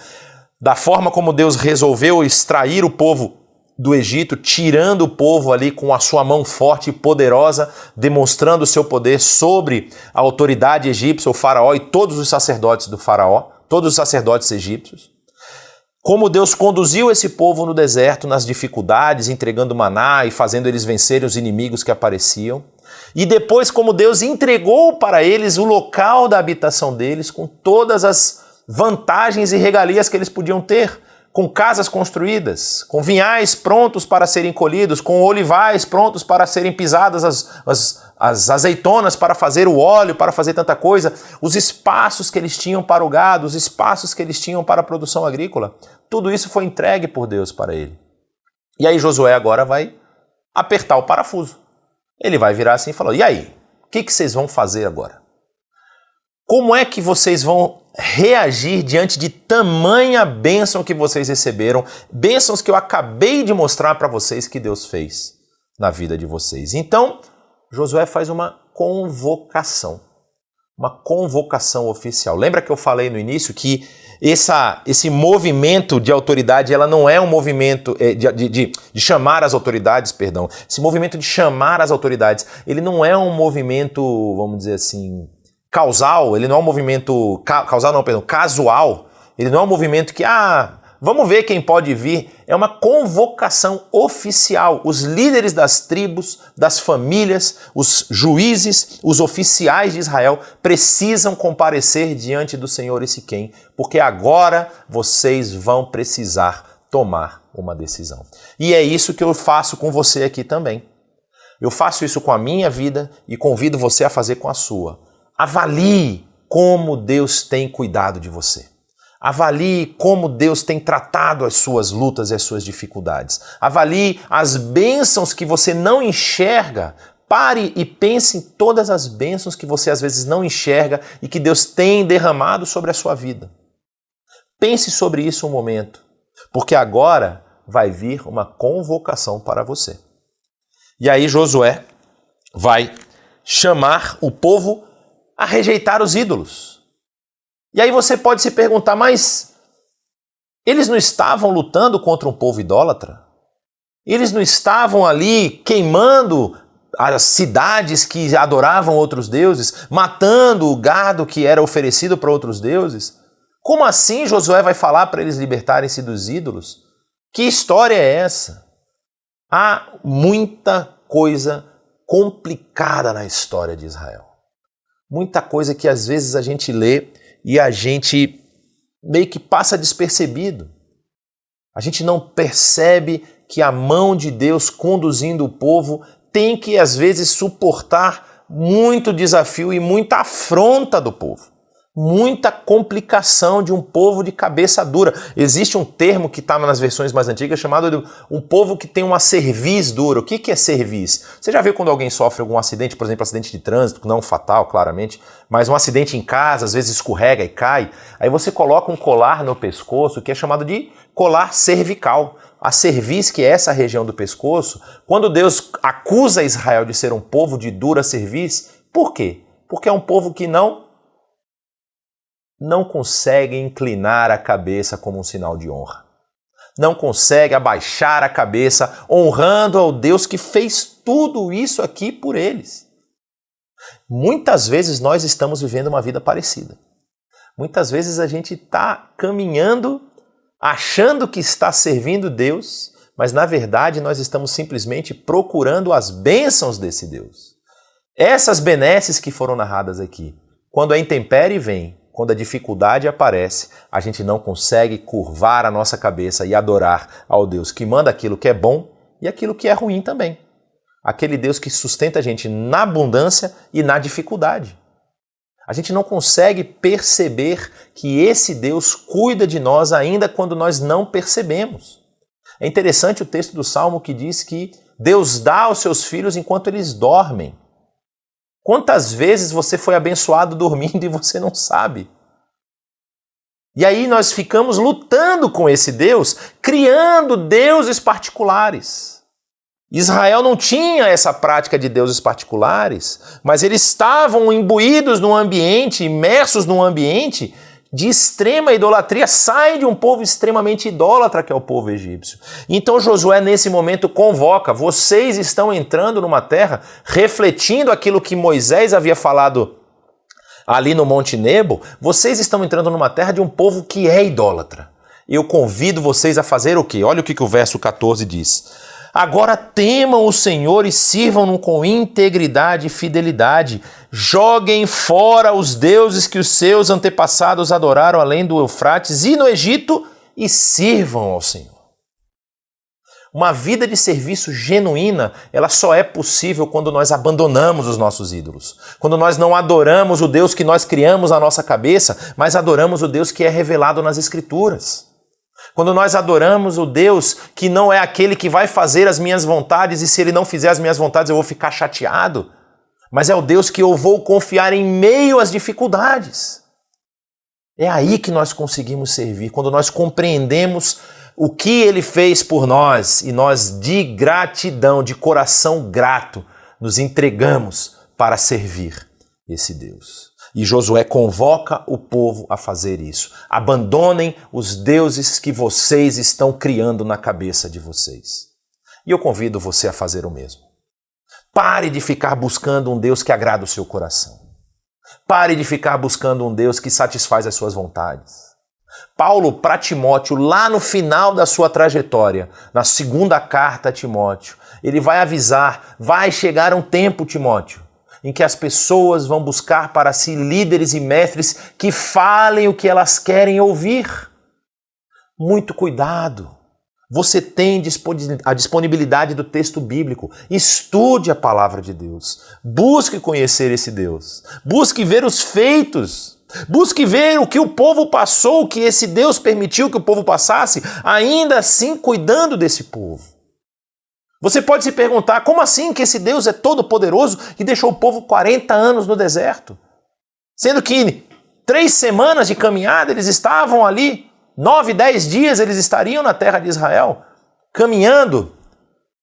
da forma como Deus resolveu extrair o povo do Egito, tirando o povo ali com a sua mão forte e poderosa, demonstrando o seu poder sobre a autoridade egípcia, o faraó e todos os sacerdotes do faraó, todos os sacerdotes egípcios. Como Deus conduziu esse povo no deserto, nas dificuldades, entregando maná e fazendo eles vencerem os inimigos que apareciam. E depois, como Deus entregou para eles o local da habitação deles, com todas as vantagens e regalias que eles podiam ter, com casas construídas, com vinhais prontos para serem colhidos, com olivais prontos para serem pisadas as azeitonas para fazer o óleo, para fazer tanta coisa, os espaços que eles tinham para o gado, os espaços que eles tinham para a produção agrícola, tudo isso foi entregue por Deus para ele. E aí Josué agora vai apertar o parafuso. Ele vai virar assim e falar: e aí, o que vocês vão fazer agora? Como é que vocês vão reagir diante de tamanha bênção que vocês receberam, bênçãos que eu acabei de mostrar para vocês que Deus fez na vida de vocês? Então, Josué faz uma convocação oficial. Lembra que eu falei no início que esse movimento de autoridade, ela não é um movimento de chamar as autoridades, perdão. Esse movimento de chamar as autoridades, ele não é um movimento, vamos dizer assim, causal, ele não é um movimento casual, ele não é um movimento que, vamos ver quem pode vir. É uma convocação oficial. Os líderes das tribos, das famílias, os juízes, os oficiais de Israel precisam comparecer diante do Senhor Siquém, porque agora vocês vão precisar tomar uma decisão. E é isso que eu faço com você aqui também. Eu faço isso com a minha vida e convido você a fazer com a sua. Avalie como Deus tem cuidado de você. Avalie como Deus tem tratado as suas lutas e as suas dificuldades. Avalie as bênçãos que você não enxerga. Pare e pense em todas as bênçãos que você às vezes não enxerga e que Deus tem derramado sobre a sua vida. Pense sobre isso um momento, porque agora vai vir uma convocação para você. E aí Josué vai chamar o povo a rejeitar os ídolos. E aí você pode se perguntar, mas eles não estavam lutando contra um povo idólatra? Eles não estavam ali queimando as cidades que adoravam outros deuses, matando o gado que era oferecido para outros deuses? Como assim Josué vai falar para eles libertarem-se dos ídolos? Que história é essa? Há muita coisa complicada na história de Israel. Muita coisa que às vezes a gente lê e a gente meio que passa despercebido. A gente não percebe que a mão de Deus conduzindo o povo tem que às vezes suportar muito desafio e muita afronta do povo. Muita complicação de um povo de cabeça dura. Existe um termo que está nas versões mais antigas chamado de um povo que tem uma cerviz dura. O que é cerviz? Você já viu quando alguém sofre algum acidente, por exemplo, acidente de trânsito, não fatal, claramente, mas um acidente em casa, às vezes escorrega e cai, aí você coloca um colar no pescoço que é chamado de colar cervical. A cerviz, que é essa região do pescoço, quando Deus acusa Israel de ser um povo de dura cerviz, por quê? Porque é um povo que não consegue inclinar a cabeça como um sinal de honra. Não consegue abaixar a cabeça honrando ao Deus que fez tudo isso aqui por eles. Muitas vezes nós estamos vivendo uma vida parecida. Muitas vezes a gente está caminhando achando que está servindo Deus, mas na verdade nós estamos simplesmente procurando as bênçãos desse Deus. Essas benesses que foram narradas aqui, quando a intempérie vem, quando a dificuldade aparece, a gente não consegue curvar a nossa cabeça e adorar ao Deus que manda aquilo que é bom e aquilo que é ruim também. Aquele Deus que sustenta a gente na abundância e na dificuldade. A gente não consegue perceber que esse Deus cuida de nós ainda quando nós não percebemos. É interessante o texto do Salmo que diz que Deus dá aos seus filhos enquanto eles dormem. Quantas vezes você foi abençoado dormindo e você não sabe? E aí nós ficamos lutando com esse Deus, criando deuses particulares. Israel não tinha essa prática de deuses particulares, mas eles estavam imbuídos num ambiente, imersos num ambiente de extrema idolatria. Sai de um povo extremamente idólatra que é o povo egípcio. Então Josué nesse momento convoca: vocês estão entrando numa terra refletindo aquilo que Moisés havia falado ali no Monte Nebo. Vocês estão entrando numa terra de um povo que é idólatra. Eu convido vocês a fazer o quê? Olha o que o verso 14 diz. Agora temam o Senhor e sirvam-no com integridade e fidelidade. Joguem fora os deuses que os seus antepassados adoraram além do Eufrates e no Egito e sirvam ao Senhor. Uma vida de serviço genuína, ela só é possível quando nós abandonamos os nossos ídolos. Quando nós não adoramos o Deus que nós criamos na nossa cabeça, mas adoramos o Deus que é revelado nas Escrituras. Quando nós adoramos o Deus que não é aquele que vai fazer as minhas vontades e se ele não fizer as minhas vontades eu vou ficar chateado, mas é o Deus que eu vou confiar em meio às dificuldades. É aí que nós conseguimos servir, quando nós compreendemos o que ele fez por nós e nós de gratidão, de coração grato, nos entregamos para servir esse Deus. E Josué convoca o povo a fazer isso. Abandonem os deuses que vocês estão criando na cabeça de vocês. E eu convido você a fazer o mesmo. Pare de ficar buscando um Deus que agrada o seu coração. Pare de ficar buscando um Deus que satisfaz as suas vontades. Paulo, para Timóteo, lá no final da sua trajetória, na segunda carta a Timóteo, ele vai avisar, vai chegar um tempo, Timóteo, em que as pessoas vão buscar para si líderes e mestres que falem o que elas querem ouvir. Muito cuidado. Você tem a disponibilidade do texto bíblico. Estude a palavra de Deus. Busque conhecer esse Deus. Busque ver os feitos. Busque ver o que o povo passou, o que esse Deus permitiu que o povo passasse, ainda assim cuidando desse povo. Você pode se perguntar, como assim que esse Deus é todo poderoso e deixou o povo 40 anos no deserto? Sendo que 3 semanas de caminhada eles estavam ali, 9, 10 dias eles estariam na terra de Israel, caminhando.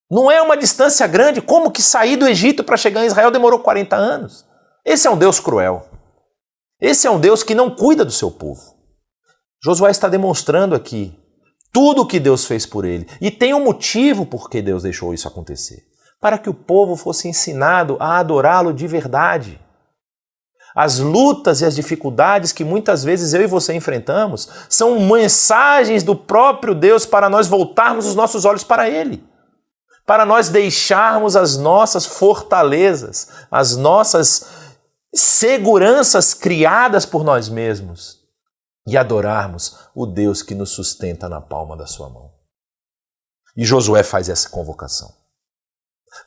Não é uma distância grande, como que sair do Egito para chegar em Israel demorou 40 anos? Esse é um Deus cruel. Esse é um Deus que não cuida do seu povo. Josué está demonstrando aqui tudo o que Deus fez por ele. E tem um motivo por que Deus deixou isso acontecer. Para que o povo fosse ensinado a adorá-lo de verdade. As lutas e as dificuldades que muitas vezes eu e você enfrentamos são mensagens do próprio Deus para nós voltarmos os nossos olhos para Ele. Para nós deixarmos as nossas fortalezas, as nossas seguranças criadas por nós mesmos e adorarmos o Deus que nos sustenta na palma da sua mão. E Josué faz essa convocação.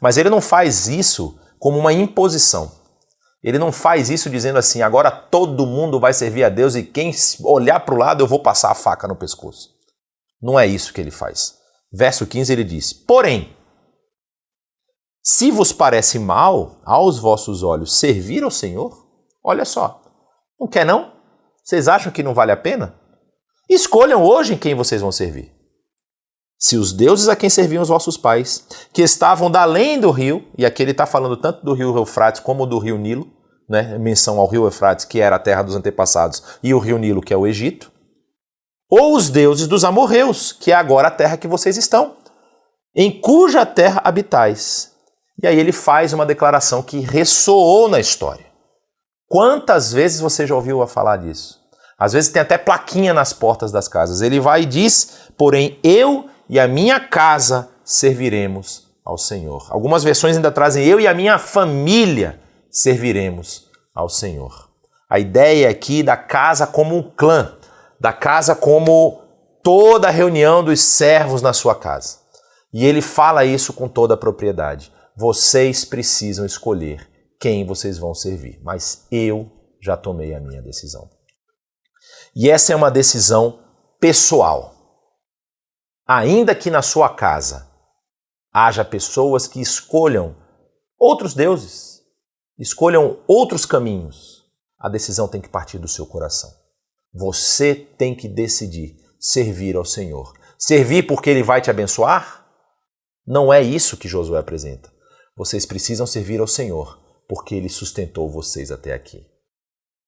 Mas ele não faz isso como uma imposição. Ele não faz isso dizendo assim, agora todo mundo vai servir a Deus e quem olhar para o lado eu vou passar a faca no pescoço. Não é isso que ele faz. Verso 15 ele diz, porém, se vos parece mal aos vossos olhos servir ao Senhor, olha só, não quer não? Vocês acham que não vale a pena? Escolham hoje em quem vocês vão servir. Se os deuses a quem serviam os vossos pais, que estavam da além do rio, e aqui ele está falando tanto do rio Eufrates como do rio Nilo, né? Menção ao rio Eufrates, que era a terra dos antepassados, e o rio Nilo, que é o Egito, ou os deuses dos amorreus, que é agora a terra que vocês estão, em cuja terra habitais. E aí ele faz uma declaração que ressoou na história. Quantas vezes você já ouviu falar disso? Às vezes tem até plaquinha nas portas das casas. Ele vai e diz, porém eu e a minha casa serviremos ao Senhor. Algumas versões ainda trazem eu e a minha família serviremos ao Senhor. A ideia aqui da casa como um clã, da casa como toda a reunião dos servos na sua casa. E ele fala isso com toda a propriedade. Vocês precisam escolher quem vocês vão servir, mas eu já tomei a minha decisão. E essa é uma decisão pessoal. Ainda que na sua casa haja pessoas que escolham outros deuses, escolham outros caminhos, a decisão tem que partir do seu coração. Você tem que decidir servir ao Senhor. Servir porque Ele vai te abençoar? Não é isso que Josué apresenta. Vocês precisam servir ao Senhor, porque Ele sustentou vocês até aqui.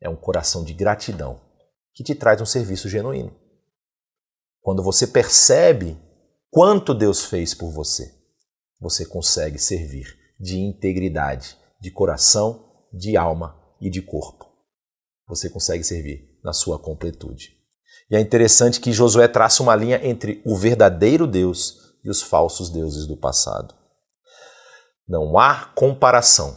É um coração de gratidão que te traz um serviço genuíno. Quando você percebe quanto Deus fez por você, você consegue servir de integridade, de coração, de alma e de corpo. Você consegue servir na sua completude. E é interessante que Josué traça uma linha entre o verdadeiro Deus e os falsos deuses do passado. Não há comparação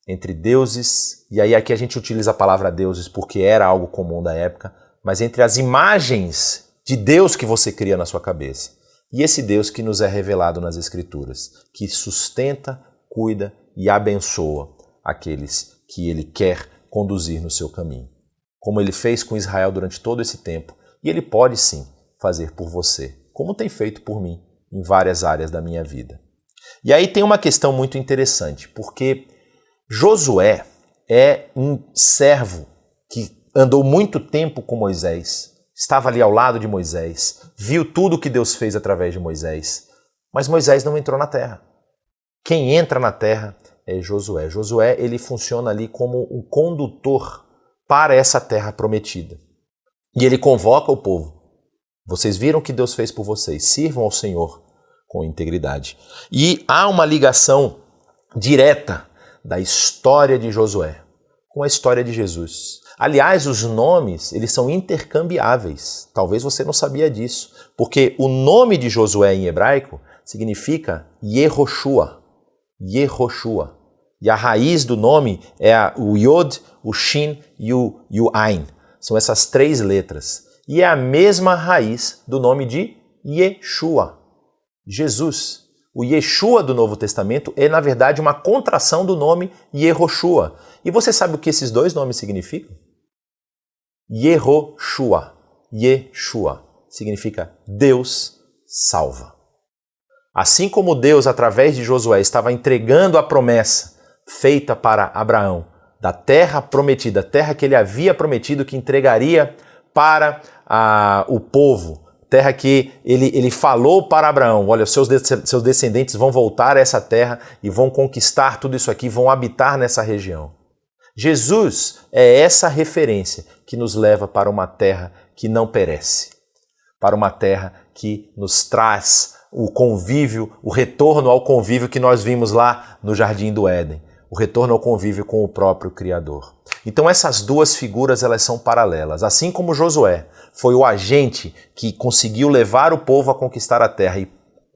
entre deuses, e aí aqui a gente utiliza a palavra deuses porque era algo comum da época, mas entre as imagens de Deus que você cria na sua cabeça e esse Deus que nos é revelado nas Escrituras, que sustenta, cuida e abençoa aqueles que Ele quer conduzir no seu caminho. Como Ele fez com Israel durante todo esse tempo, e Ele pode sim fazer por você, como tem feito por mim em várias áreas da minha vida. E aí tem uma questão muito interessante, porque Josué é um servo que andou muito tempo com Moisés, estava ali ao lado de Moisés, viu tudo que Deus fez através de Moisés, mas Moisés não entrou na terra. Quem entra na terra é Josué. Josué, ele funciona ali como um condutor para essa terra prometida. E ele convoca o povo. Vocês viram o que Deus fez por vocês, sirvam ao Senhor com integridade. E há uma ligação direta da história de Josué com a história de Jesus. Aliás, os nomes, eles são intercambiáveis. Talvez você não sabia disso, porque o nome de Josué em hebraico significa Yehoshua. Yehoshua. E a raiz do nome é o Yod, o Shin e o Ain. São essas três letras. E é a mesma raiz do nome de Yeshua, Jesus. O Yeshua do Novo Testamento é, na verdade, uma contração do nome Yehoshua. E você sabe o que esses dois nomes significam? Yehoshua. Yeshua significa Deus salva. Assim como Deus, através de Josué, estava entregando a promessa feita para Abraão, da terra prometida, a terra que ele havia prometido que entregaria para o povo, terra que ele falou para Abraão, olha, seus descendentes vão voltar a essa terra e vão conquistar tudo isso aqui, vão habitar nessa região. Jesus é essa referência que nos leva para uma terra que não perece, para uma terra que nos traz o convívio, o retorno ao convívio que nós vimos lá no Jardim do Éden, o retorno ao convívio com o próprio Criador. Então essas duas figuras, elas são paralelas. Assim como Josué foi o agente que conseguiu levar o povo a conquistar a terra e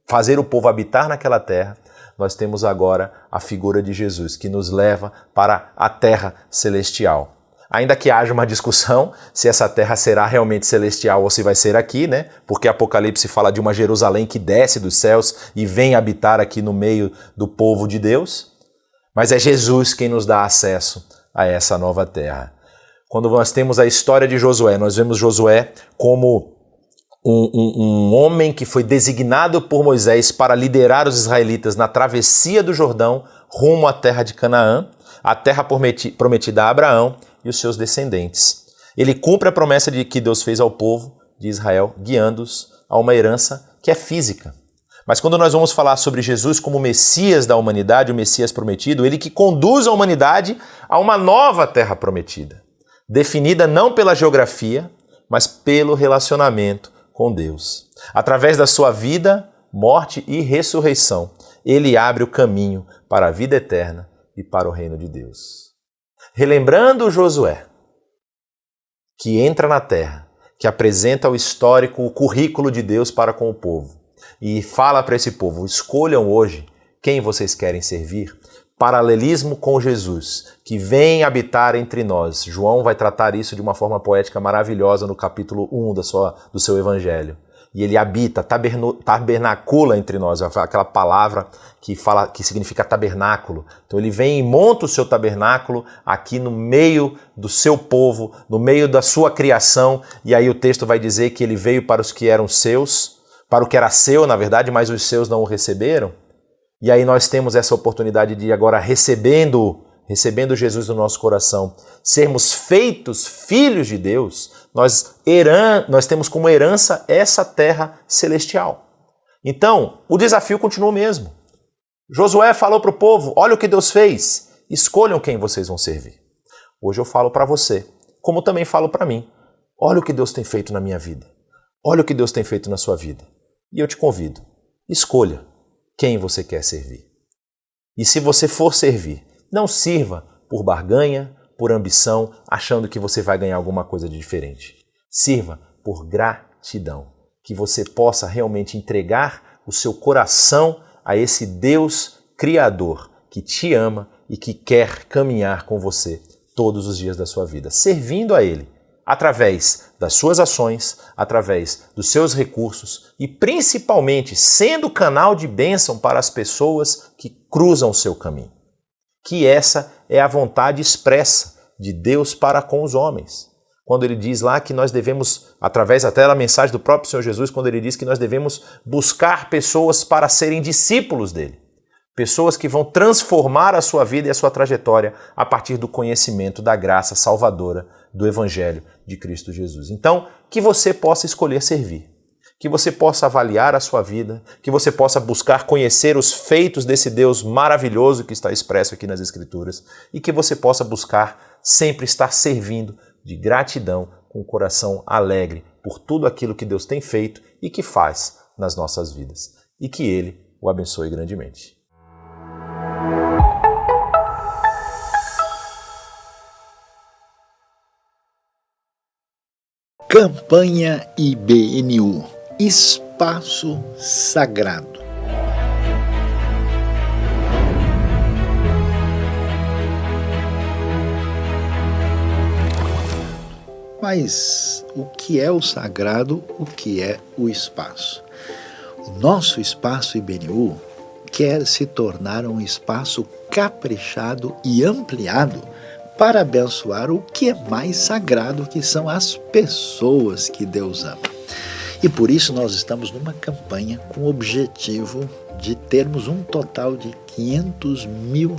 fazer o povo habitar naquela terra, nós temos agora a figura de Jesus, que nos leva para a terra celestial. Ainda que haja uma discussão se essa terra será realmente celestial ou se vai ser aqui, né? Porque Apocalipse fala de uma Jerusalém que desce dos céus e vem habitar aqui no meio do povo de Deus. Mas é Jesus quem nos dá acesso a essa nova terra. Quando nós temos a história de Josué, nós vemos Josué como um homem que foi designado por Moisés para liderar os israelitas na travessia do Jordão rumo à terra de Canaã, a terra prometida a Abraão e os seus descendentes. Ele cumpre a promessa de que Deus fez ao povo de Israel, guiando-os a uma herança que é física. Mas quando nós vamos falar sobre Jesus como o Messias da humanidade, o Messias prometido, ele que conduz a humanidade a uma nova terra prometida, definida não pela geografia, mas pelo relacionamento com Deus. Através da sua vida, morte e ressurreição, ele abre o caminho para a vida eterna e para o reino de Deus. Relembrando Josué, que entra na terra, que apresenta o histórico, o currículo de Deus para com o povo, e fala para esse povo, escolham hoje quem vocês querem servir. Paralelismo com Jesus, que vem habitar entre nós. João vai tratar isso de uma forma poética maravilhosa no capítulo 1 do seu evangelho. E ele habita, tabernacula entre nós, aquela palavra que significa tabernáculo. Então ele vem e monta o seu tabernáculo aqui no meio do seu povo, no meio da sua criação, e aí o texto vai dizer que ele veio para os que eram seus, para o que era seu, na verdade, mas os seus não o receberam. E aí nós temos essa oportunidade de agora, recebendo Jesus no nosso coração, sermos feitos filhos de Deus, nós temos como herança essa terra celestial. Então, o desafio continua o mesmo. Josué falou para o povo, olha o que Deus fez, escolham quem vocês vão servir. Hoje eu falo para você, como também falo para mim, olha o que Deus tem feito na minha vida, olha o que Deus tem feito na sua vida. E eu te convido, escolha quem você quer servir. E se você for servir, não sirva por barganha, por ambição, achando que você vai ganhar alguma coisa de diferente. Sirva por gratidão, que você possa realmente entregar o seu coração a esse Deus Criador que te ama e que quer caminhar com você todos os dias da sua vida, servindo a Ele através das suas ações, através dos seus recursos e principalmente sendo canal de bênção para as pessoas que cruzam o seu caminho. Que essa é a vontade expressa de Deus para com os homens. Quando ele diz lá que nós devemos, através até da mensagem do próprio Senhor Jesus, quando ele diz que nós devemos buscar pessoas para serem discípulos dele. Pessoas que vão transformar a sua vida e a sua trajetória a partir do conhecimento da graça salvadora do Evangelho de Cristo Jesus. Então, que você possa escolher servir, que você possa avaliar a sua vida, que você possa buscar conhecer os feitos desse Deus maravilhoso que está expresso aqui nas Escrituras e que você possa buscar sempre estar servindo de gratidão, com o coração alegre por tudo aquilo que Deus tem feito e que faz nas nossas vidas. E que Ele o abençoe grandemente. Campanha IBNU, Espaço Sagrado. Mas o que é o sagrado, o que é o espaço? O nosso espaço IBNU quer se tornar um espaço caprichado e ampliado para abençoar o que é mais sagrado, que são as pessoas que Deus ama. E por isso nós estamos numa campanha com o objetivo de termos um total de R$500 mil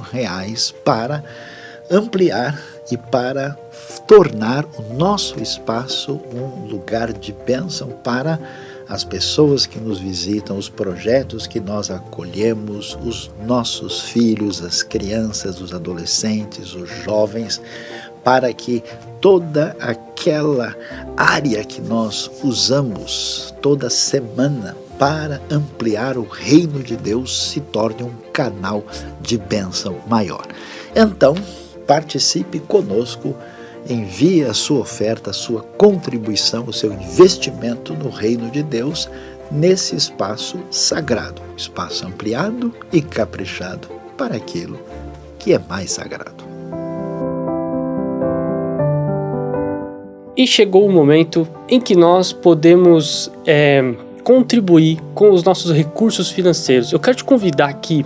para ampliar e para tornar o nosso espaço um lugar de bênção para as pessoas que nos visitam, os projetos que nós acolhemos, os nossos filhos, as crianças, os adolescentes, os jovens, para que toda aquela área que nós usamos toda semana para ampliar o reino de Deus se torne um canal de bênção maior. Então, participe conosco, envie a sua oferta, a sua contribuição, o seu investimento no reino de Deus nesse espaço sagrado, espaço ampliado e caprichado para aquilo que é mais sagrado. E chegou o momento em que nós podemos contribuir com os nossos recursos financeiros. Eu quero te convidar aqui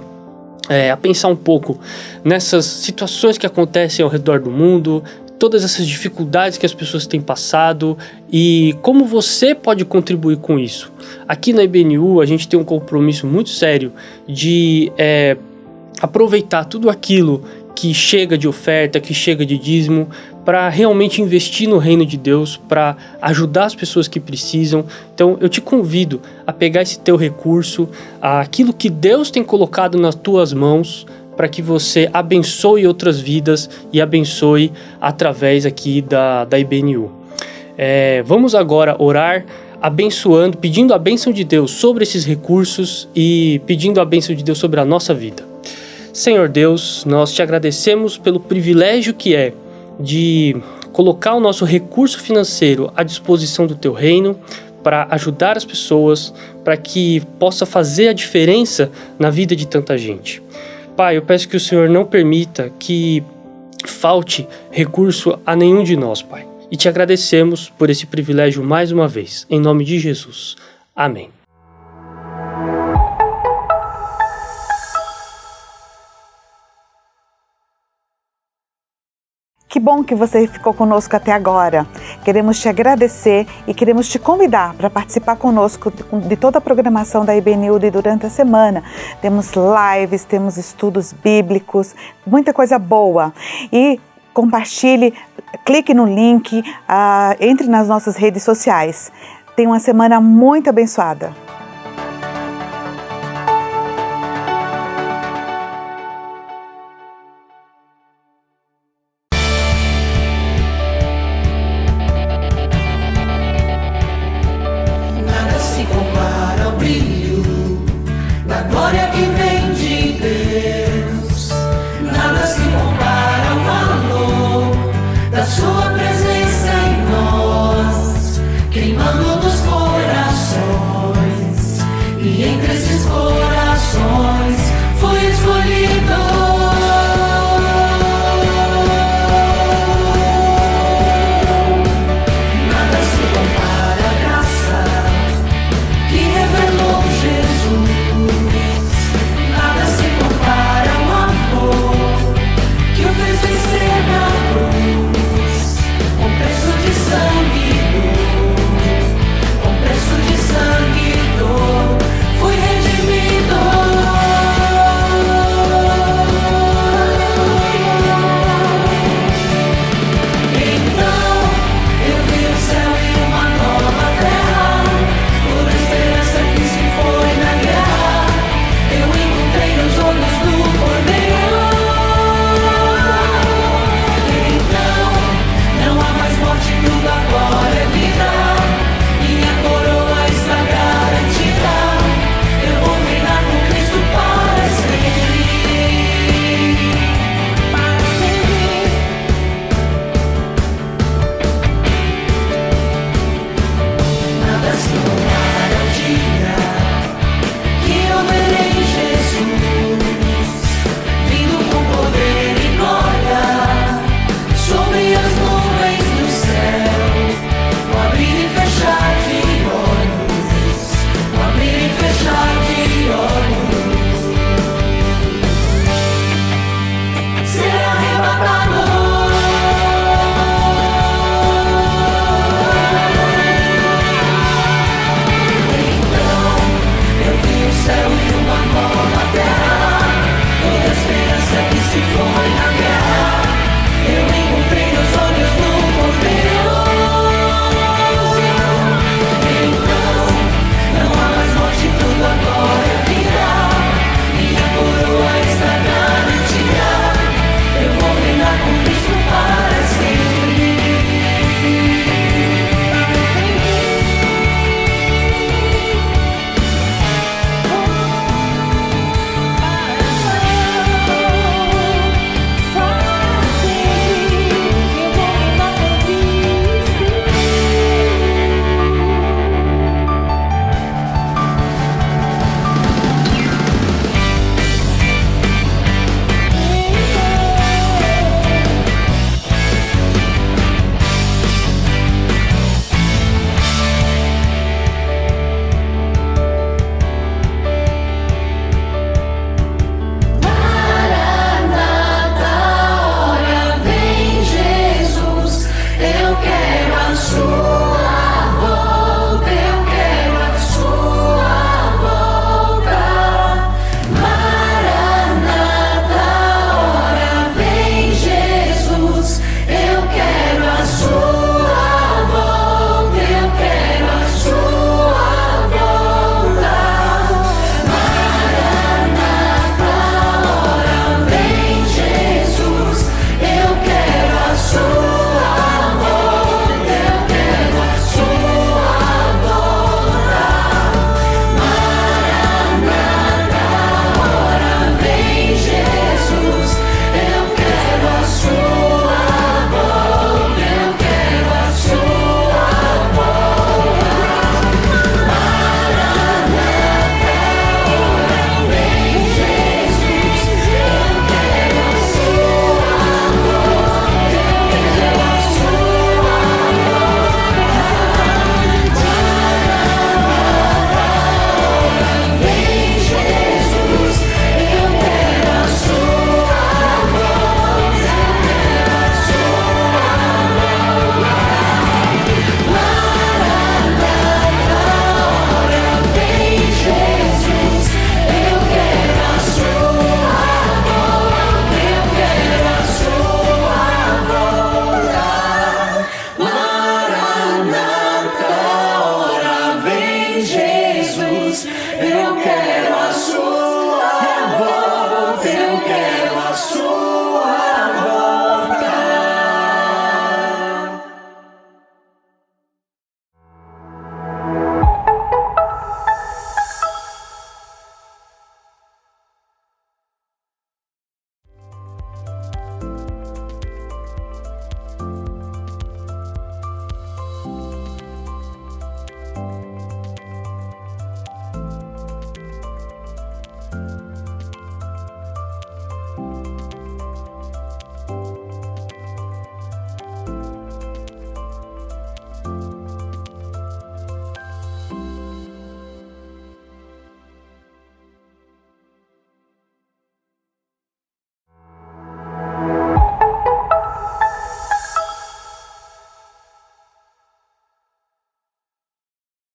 a pensar um pouco nessas situações que acontecem ao redor do mundo, todas essas dificuldades que as pessoas têm passado e como você pode contribuir com isso. Aqui na IBNU a gente tem um compromisso muito sério de aproveitar tudo aquilo que chega de oferta, que chega de dízimo, para realmente investir no reino de Deus, para ajudar as pessoas que precisam. Então eu te convido a pegar esse teu recurso, aquilo que Deus tem colocado nas tuas mãos, para que você abençoe outras vidas e abençoe através aqui da IBNU. Vamos agora orar, abençoando, pedindo a bênção de Deus sobre esses recursos e pedindo a bênção de Deus sobre a nossa vida. Senhor Deus, nós te agradecemos pelo privilégio que é de colocar o nosso recurso financeiro à disposição do teu reino para ajudar as pessoas, para que possa fazer a diferença na vida de tanta gente. Pai, eu peço que o Senhor não permita que falte recurso a nenhum de nós, Pai. E te agradecemos por esse privilégio mais uma vez. Em nome de Jesus. Amém. Que bom que você ficou conosco até agora. Queremos te agradecer e queremos te convidar para participar conosco de toda a programação da IBNU durante a semana. Temos lives, temos estudos bíblicos, muita coisa boa. E compartilhe, clique no link, entre nas nossas redes sociais. Tenha uma semana muito abençoada.